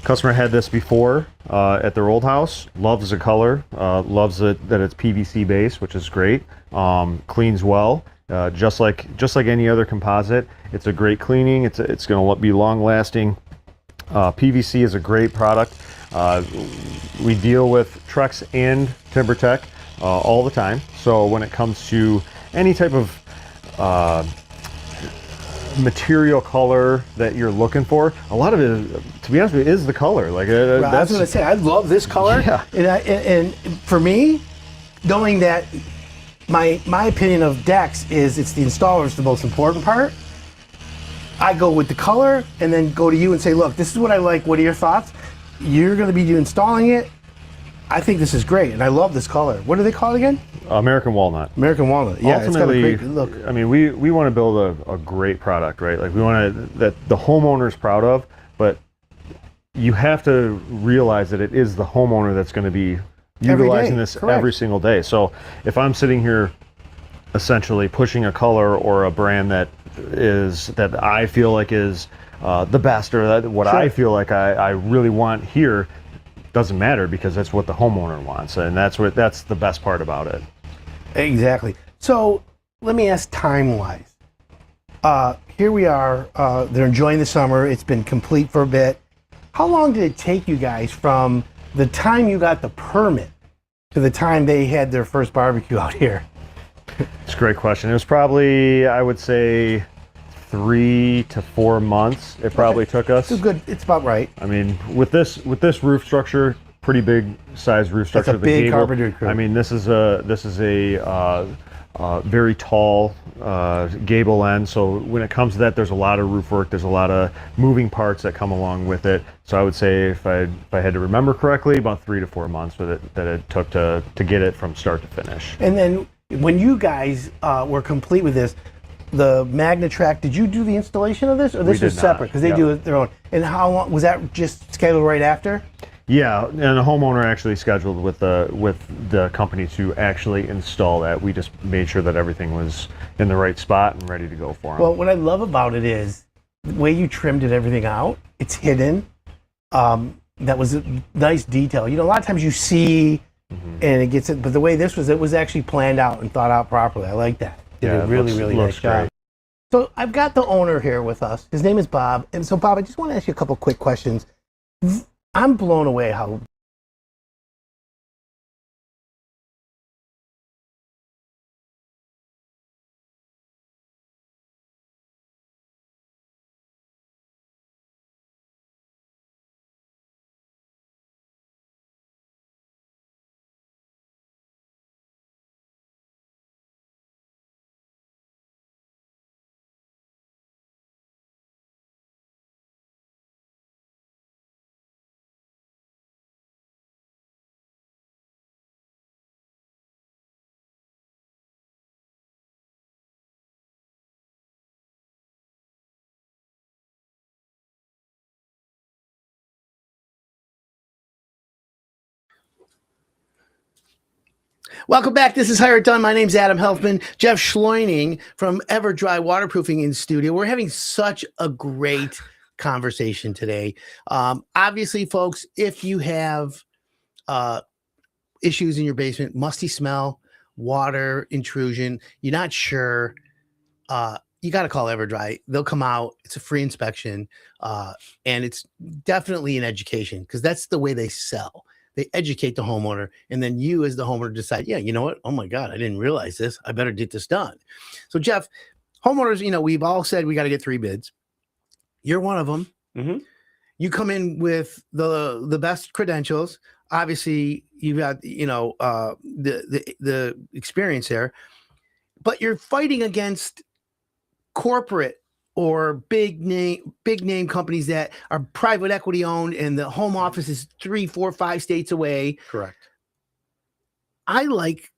Customer had this before at their old house. Loves the color. Loves it that it's PVC based, which is great. Cleans well. Just like any other composite, it's a great cleaning. It's going to be long lasting. PVC is a great product. We deal with Trex and TimberTech all the time. So when it comes to any type of material color that you're looking for, a lot of it, to be honest with you, is the color. Like I was going to say, I love this color. Yeah. And for me, knowing that. My opinion of decks is it's the installer is the most important part. I go with the color and then go to you and say, look, this is what I like. What are your thoughts? You're going to be installing it. I think this is great, and I love this color. What do they call it again? American walnut. American walnut. Yeah, Ultimately, it's got a great look. I mean, we want to build a great product, right? Like we want to that the homeowner's proud of, but you have to realize that it is the homeowner that's going to be utilizing this every single day. So if I'm sitting here essentially pushing a color or a brand that I feel like is the best, or that what I feel like I really want here, doesn't matter, because that's what the homeowner wants, and that's the best part about it. Exactly. So let me ask, time-wise. Here we are. They're enjoying the summer. It's been complete for a bit. How long did it take you guys from the time you got the permit to the time they had their first barbecue out here? It's a great question. It was probably, I would say, 3 to 4 months. It probably took us. It's good. It's about right. I mean, with this roof structure, pretty big size roof structure. That's a big carpenter crew. I mean, this is a very tall gable end. So when it comes to that, there's a lot of roof work. There's a lot of moving parts that come along with it. So I would say, if I had to remember correctly, about 3 to 4 months that it took to get it from start to finish. And then when you guys were complete with this, the Magnatrack, did you do the installation of this, or this was separate? Because they do it their own. And how long was that? Just scheduled right after? Yeah, and the homeowner actually scheduled with the company to actually install that. We just made sure that everything was in the right spot and ready to go for them. Well, what I love about it is the way you trimmed everything out. It's hidden. That was a nice detail. You know, a lot of times you see and it gets it, but the way this was, it was actually planned out and thought out properly. I like that. Did a really nice job. So I've got the owner here with us. His name is Bob. And so, Bob, I just want to ask you a couple quick questions. I'm blown away how Welcome back. This is Hire It Done. My name's Adam Helfman. Jeff Schleuning from EverDry Waterproofing in studio. We're having such a great conversation today. Obviously, folks, if you have issues in your basement, musty smell, water intrusion, you're not sure, you got to call EverDry. They'll come out. It's a free inspection, and it's definitely an education, because that's the way they sell. They educate the homeowner, and then you as the homeowner decide, yeah, you know what? Oh my God, I didn't realize this. I better get this done. So Jeff, homeowners, you know, we've all said we got to get 3 bids. You're one of them. You come in with the best credentials. Obviously, you've got, you know, the experience there, but you're fighting against corporate or big name companies that are private equity owned, and the home office is 3, 4, 5 states away. Correct. I like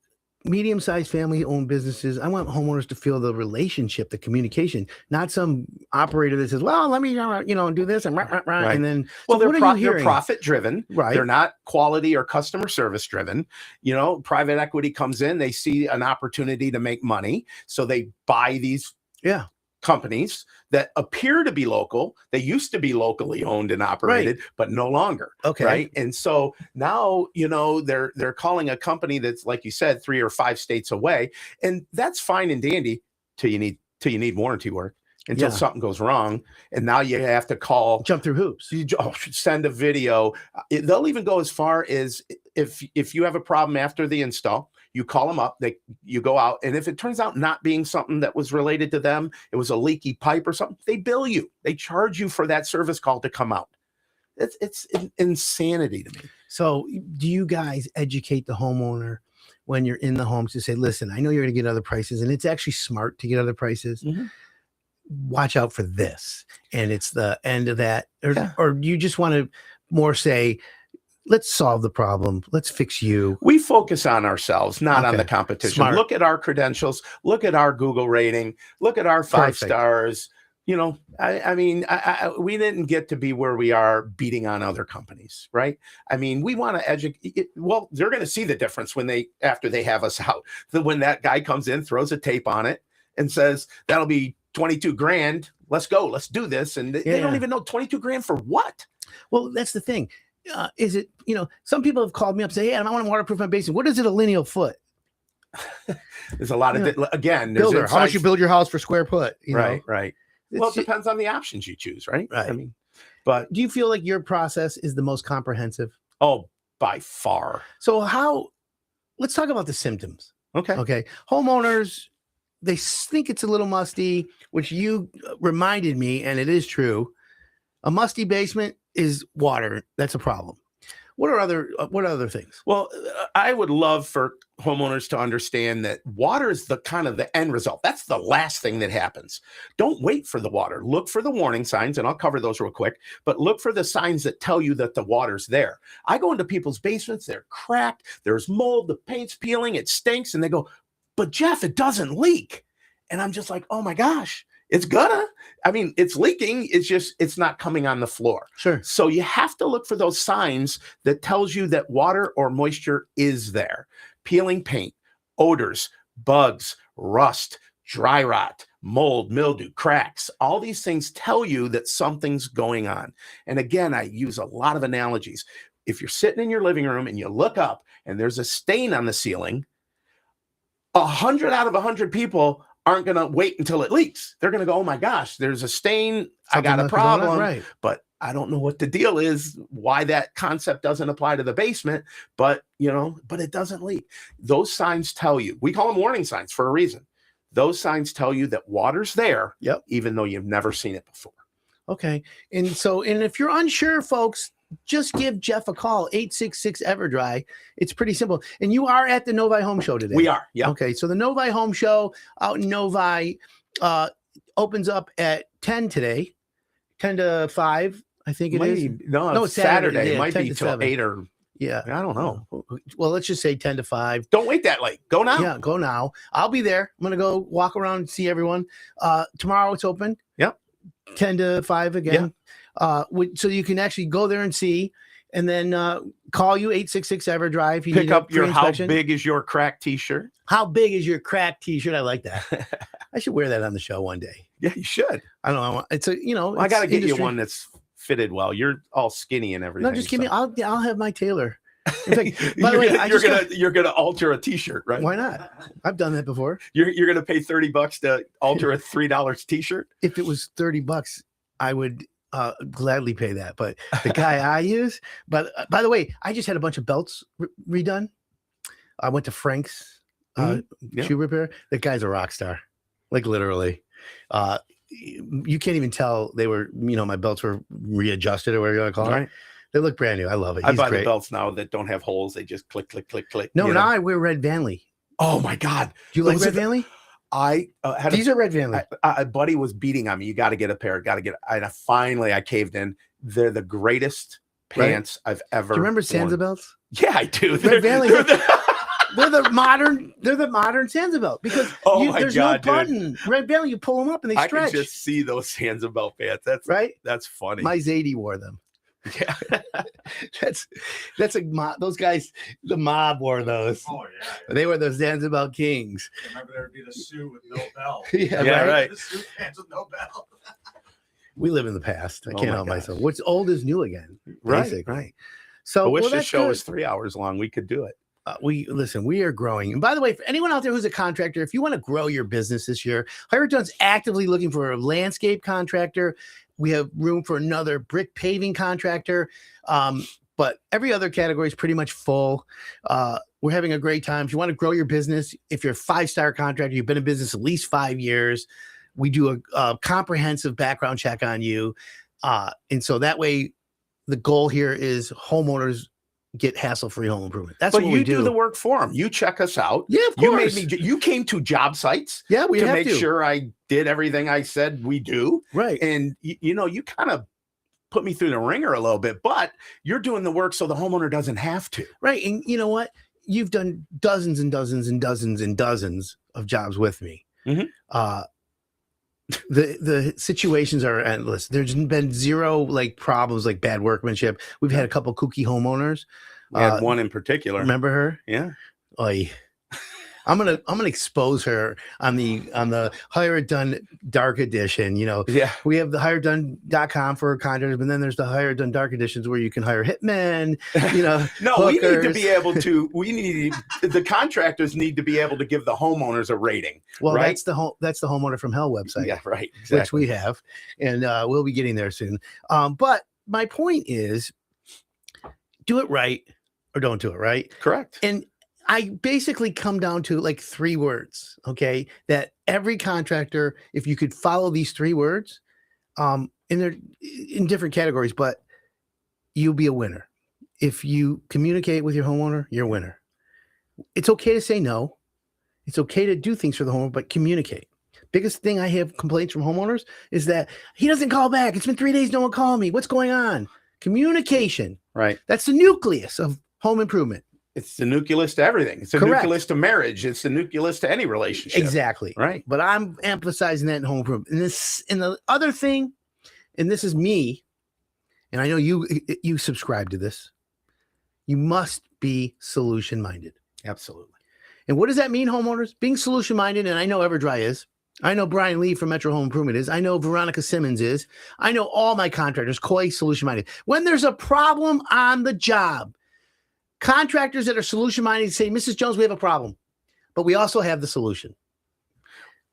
medium-sized family-owned businesses. I want homeowners to feel the relationship, the communication, not some operator that says, "Well, let me, you know, do this and right. And then." Well, so they're profit-driven. Right. They're not quality or customer service-driven. You know, private equity comes in, they see an opportunity to make money, so they buy these companies that appear to be local. They used to be locally owned and operated, but no longer. Okay. Right. And so now, you know, they're calling a company that's, like you said, 3 or 5 states away. And that's fine and dandy till you need warranty work, until something goes wrong. And now you have to jump through hoops. You send a video. They'll even go as far as, if you have a problem after the install, you call them up, you go out, and if it turns out not being something that was related to them, it was a leaky pipe or something, they bill you. They charge you for that service call to come out. It's insanity to me. So do you guys educate the homeowner when you're in the homes to say, listen, I know you're going to get other prices, and it's actually smart to get other prices. Watch out for this. And it's the end of that. Or do you just want to more say, let's solve the problem. Let's fix you. We focus on ourselves, not on Okay. the competition. Smart. Look at our credentials. Look at our Google rating. Look at our 5 Perfect. stars. You know, I mean, we didn't get to be where we are beating on other companies, right? I mean, we want to educate. Well, they're going to see the difference after they have us out. When that guy comes in, throws a tape on it, and says that'll be 22 grand. Let's go. Let's do this. And they don't even know 22 grand for what. Well, that's the thing. Is it, some people have called me up and say, hey, I want to waterproof my basement. What is it a lineal foot? There's a lot of, again, there's Builder, how much you build your house for square foot? Right. Well, it It's- depends on the options you choose, right? Right. I mean, but Do you feel like your process is the most comprehensive? by far. So let's talk about the symptoms. Okay. Okay. Homeowners, they think it's a little musty, which you reminded me, and it is true. A musty basement is water. That's a problem. What are other things? Well, I would love for homeowners to understand that water is the kind of the end result. That's the last thing that happens. Don't wait for the water. Look for the warning signs, and I'll cover those real quick, but look for the signs that tell you that the water's there. I go into people's basements, they're cracked, there's mold, the paint's peeling, it stinks, and they go, but Jeff, it doesn't leak. And I'm just like, oh my gosh, it's gonna. I mean, it's leaking. It's not coming on the floor. Sure. So you have to look for those signs that tells you that water or moisture is there. Peeling paint, odors, bugs, rust, dry rot, mold, mildew, cracks. All these things tell you that something's going on. And again, I use a lot of analogies. If you're sitting in your living room and you look up and there's a stain on the ceiling, 100 out of 100 people aren't going to wait until it leaks. They're going to go, oh my gosh, there's a stain. I got a problem. Right. But I don't know what the deal is, why that concept doesn't apply to the basement, but it doesn't leak. Those signs tell you, we call them warning signs for a reason. Those signs tell you that water's there, even though you've never seen it before. Okay. And if you're unsure, folks, just give Jeff a call, 866 EverDry. It's pretty simple. And you are at the Novi Home Show today. We are. Yeah. Okay. So the Novi Home Show out in Novi opens up at 10 today, 10 to 5, I think it is. No, it's Saturday. Yeah, It might 10 be to till 7. 8 or, yeah. I don't know. Well, let's just say 10 to 5. Don't wait that late. Go now. Yeah, go now. I'll be there. I'm going to go walk around and see everyone. Tomorrow it's open. Yep. 10 to 5 again. So you can actually go there and see, and then call you 866 EverDry if you Pick need up a your how pre-inspection. big is your crack t-shirt. How big is your crack t-shirt? I like that. I should wear that on the show one day. Yeah, you should. I don't know. It's I got to get you one that's fitted well. You're all skinny and everything. No, just give me. I'll have my tailor. In fact, by the way, you're gonna alter a t-shirt, right? Why not? I've done that before. You're gonna pay $30 to alter a $3 t-shirt. If it was $30, I would gladly pay that. But the guy I use. But by the way, I just had a bunch of belts redone. I went to Frank's shoe repair. That guy's a rock star, like literally. You can't even tell they were. My belts were readjusted or whatever you want to call it. They look brand new. I love it. I buy the belts now that don't have holes. They just click, click, click, click. No, now I wear Red Vanley. Oh my God. Do you like Red Vanley? I These are Red Vanley. A buddy was beating on me. You got to get a pair. And finally I caved in. They're the greatest pants I've ever. Do you remember Sansa worn. belts? Yeah, I do. Red Vanley. They're the modern Sansa belt because there's no button. Dude. Red Vanley, you pull them up and they stretch. I can just see those Sansa belt pants. That's right. That's funny. My Zadie wore them. Yeah, that's those guys. The mob wore those. Oh yeah, they were those Zanzibar Kings. I remember there would be the suit with no belt. Yeah, right. The suit pants with no belt. We live in the past. I can't help myself. What's old is new again. Right, right. So I wish this show was 3 hours long. We could do it. We are growing. And by the way, for anyone out there who's a contractor, if you want to grow your business this year, EverDry's actively looking for a landscape contractor. We have room for another brick paving contractor. But every other category is pretty much full. We're having a great time. If you want to grow your business, if you're a 5-star contractor, you've been in business at least 5 years, we do a comprehensive background check on you. And so that way, the goal here is homeowners get hassle-free home improvement. That's what we do. But you do the work for them. You check us out. Yeah, of course. You came to job sites. Yeah, we to have make sure I did everything I said we do. Right. And you kind of put me through the ringer a little bit, but you're doing the work so the homeowner doesn't have to. Right. And you know what? You've done dozens and dozens and dozens and dozens of jobs with me. Mhm. The situations are endless. There's been zero like problems, like bad workmanship. We've had a couple kooky homeowners. We had one in particular. Remember her? Yeah. Oy. I'm gonna expose her on the Hire It Done Dark Edition. You know, Yeah. we have the hiredone.com for contractors, but then there's the Hire It Done Dark Editions where you can hire hitmen. You know, No, we need to hookers. be able to. The contractors need to be able to give the homeowners a rating. Well, right? that's the Homeowner from Hell website. Yeah, right. Which Exactly. we have, and we'll be getting there soon. But my point is, do it right or don't do it right. Correct. And I basically come down to like 3 words, okay? That every contractor, if you could follow these 3 words, and they're in different categories, but you'll be a winner. If you communicate with your homeowner, you're a winner. It's okay to say no. It's okay to do things for the homeowner, but communicate. Biggest thing I have complaints from homeowners is that he doesn't call back. It's been 3 days, no one called me. What's going on? Communication. Right. That's the nucleus of home improvement. It's the nucleus to everything. It's the Correct. nucleus to marriage. It's the nucleus to any relationship. Exactly. Right. But I'm emphasizing that in home improvement. And the other thing, and this is me, and I know you subscribe to this, you must be solution minded. Absolutely. And what does that mean, homeowners? Being solution minded, and I know EverDry is. I know Brian Lee from Metro Home Improvement is. I know Veronica Simmons is. I know all my contractors, Coy, solution minded. When there's a problem on the job, contractors that are solution minded say, Mrs. Jones, we have a problem, but we also have the solution.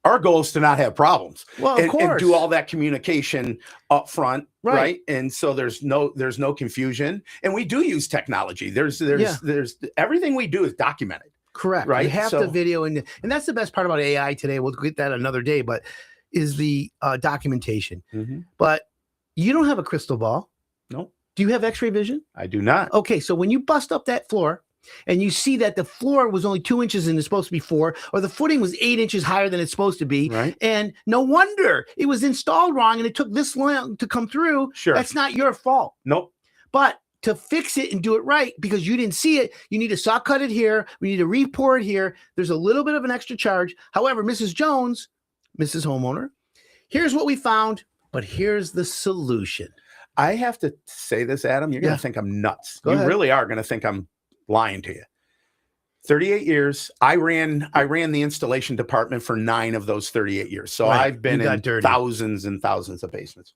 Our goal is to not have problems. Well, of and course. do all that communication up front, Right. right? And so there's no confusion. And we do use technology. There's everything we do is documented. Correct. Right? You have So- the video, and that's the best part about AI today. We'll get that another day, but is the documentation. But you don't have a crystal ball. No, Do you have X-ray vision? I do not. Okay, so when you bust up that floor and you see that the floor was only 2 inches and it's supposed to be 4, or the footing was 8 inches higher than it's supposed to be, Right. and no wonder it was installed wrong and it took this long to come through. Sure. That's not your fault. Nope. But to fix it and do it right, because you didn't see it, you need to saw cut it here. We need to re-pour it here. There's a little bit of an extra charge. However, Mrs. Jones, Mrs. Homeowner, here's what we found, but here's the solution. I have to say this, Adam. You're going Yeah. to think I'm nuts. Go You ahead. really are going to think I'm lying to you. 38 years. I ran the installation department for 9 of those 38 years. So Right. I've been You got in dirty. thousands and thousands of basements.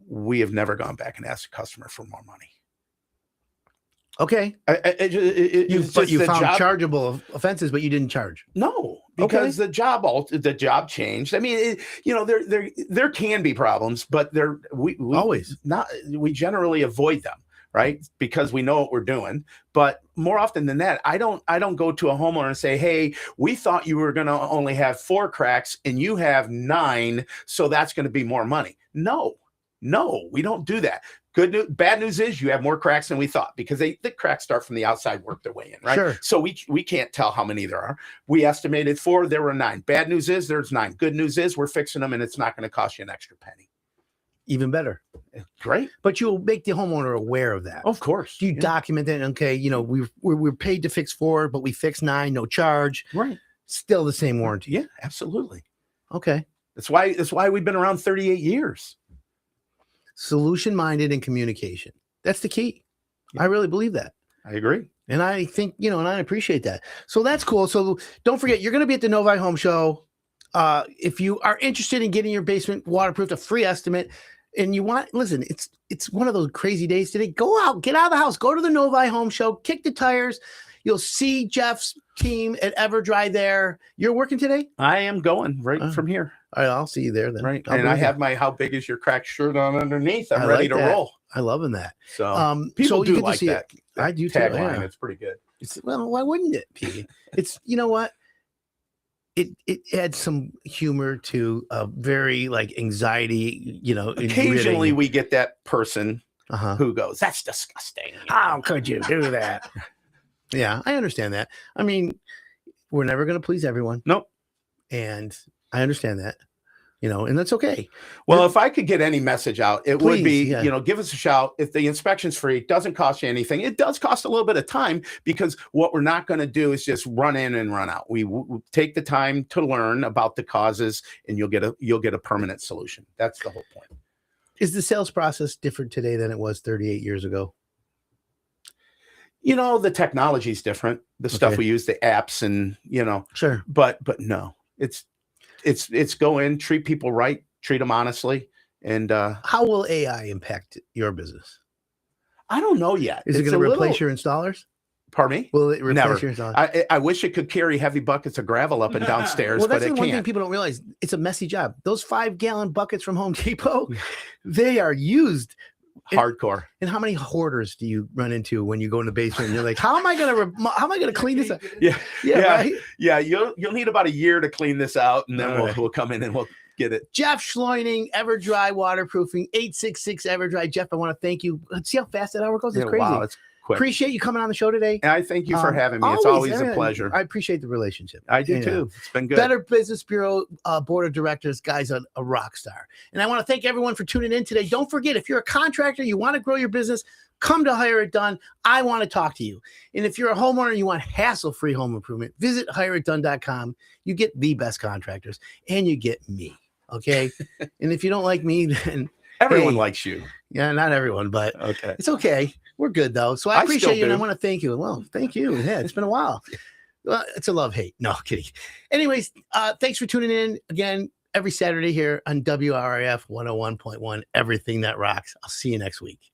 We have never gone back and asked a customer for more money. Okay. You You found chargeable offenses, but you didn't charge. No, because the job changed. I mean, there can be problems, but we Always. we generally avoid them, right? Because we know what we're doing. But more often than that, I don't go to a homeowner and say, "Hey, we thought you were going to only have 4 cracks and you have 9, so that's going to be more money." No, we don't do that. Bad news is you have more cracks than we thought, because the cracks start from the outside, work their way in, right? Sure. So we can't tell how many there are. We estimated 4, there were 9. Bad news is there's 9. Good news is we're fixing them and it's not going to cost you an extra penny. Even better. Great. But you'll make the homeowner aware of that. Of course. Do you document that? Okay, we're paid to fix 4, but we fixed 9, no charge. Right. Still the same warranty. Yeah, absolutely. Okay. That's why we've been around 38 years. Solution minded and communication. That's the key. Yeah. I really believe that. I agree. And I think, and I appreciate that. So that's cool. So don't forget, you're going to be at the Novi Home Show. If you are interested in getting your basement waterproofed, a free estimate, and you want, listen, it's one of those crazy days today. Go out, get out of the house, go to the Novi Home Show, kick the tires. You'll see Jeff's team at EverDry there. You're working today? I am going right from here. All right, I'll see you there then. Right. I'll And be I there. have my "How big is your cracked shirt" on underneath. I'm I ready like to that. roll. I loving that. So so people you do get to like see that. I do too, tagline. yeah. It's pretty good. Well, why wouldn't it be? It's, you know what? It adds some humor to a very anxiety, Occasionally we get that person uh-huh. who goes, "That's disgusting." How could you do that? Yeah, I understand that. I mean, we're never going to please everyone. Nope. And I understand that. and that's okay. Well, if I could get any message out, it would be, Please, yeah. give us a shout. If the inspection's free, it doesn't cost you anything. It does cost a little bit of time, because what we're not going to do is just run in and run out. We take the time to learn about the causes, and you'll get a permanent solution. That's the whole point. Is the sales process different today than it was 38 years ago? The technology is different. The stuff Okay. we use, the apps, and Sure. but no, it's go in, treat people right, treat them honestly, and How will AI impact your business? I don't know yet. Is it It's going to a replace little- your installers? Pardon me? Will it replace Never. your installers? I wish it could carry heavy buckets of gravel up and downstairs, Well, but that's it the one thing can't. people don't realize. It's a messy job. Those 5-gallon buckets from Home Depot, they are used. Hardcore. And how many hoarders do you run into when you go in the basement and you're like, how am I going to clean this up? Yeah, Yeah, right? yeah. You'll need about a year to clean this out, and then All right. we'll come in and we'll get it. Jeff Schleuning, EverDry Waterproofing, 866 EverDry. Jeff, I want to thank you. Let's see how fast that hour goes. It's Yeah, crazy. wow, it's quick. Appreciate you coming on the show today. And I thank you for having me. It's always a pleasure. I appreciate the relationship. I do You know. too. It's been good. Better Business Bureau Board of Directors, guys, a rock star. And I want to thank everyone for tuning in today. Don't forget, if you're a contractor, you want to grow your business, come to Hire It Done. I want to talk to you. And if you're a homeowner and you want hassle-free home improvement, visit hireitdone.com. You get the best contractors, and you get me. Okay. And if you don't like me, then Everyone hey. likes you. yeah, not everyone, but Okay. it's okay. We're good though. So I I appreciate still you, and I do. want to thank you. Well, thank you. Yeah, it's been a while. Well, it's a love-hate. No, kidding. Anyways, thanks for tuning in again every Saturday here on WRIF 101.1, Everything That Rocks. I'll see you next week.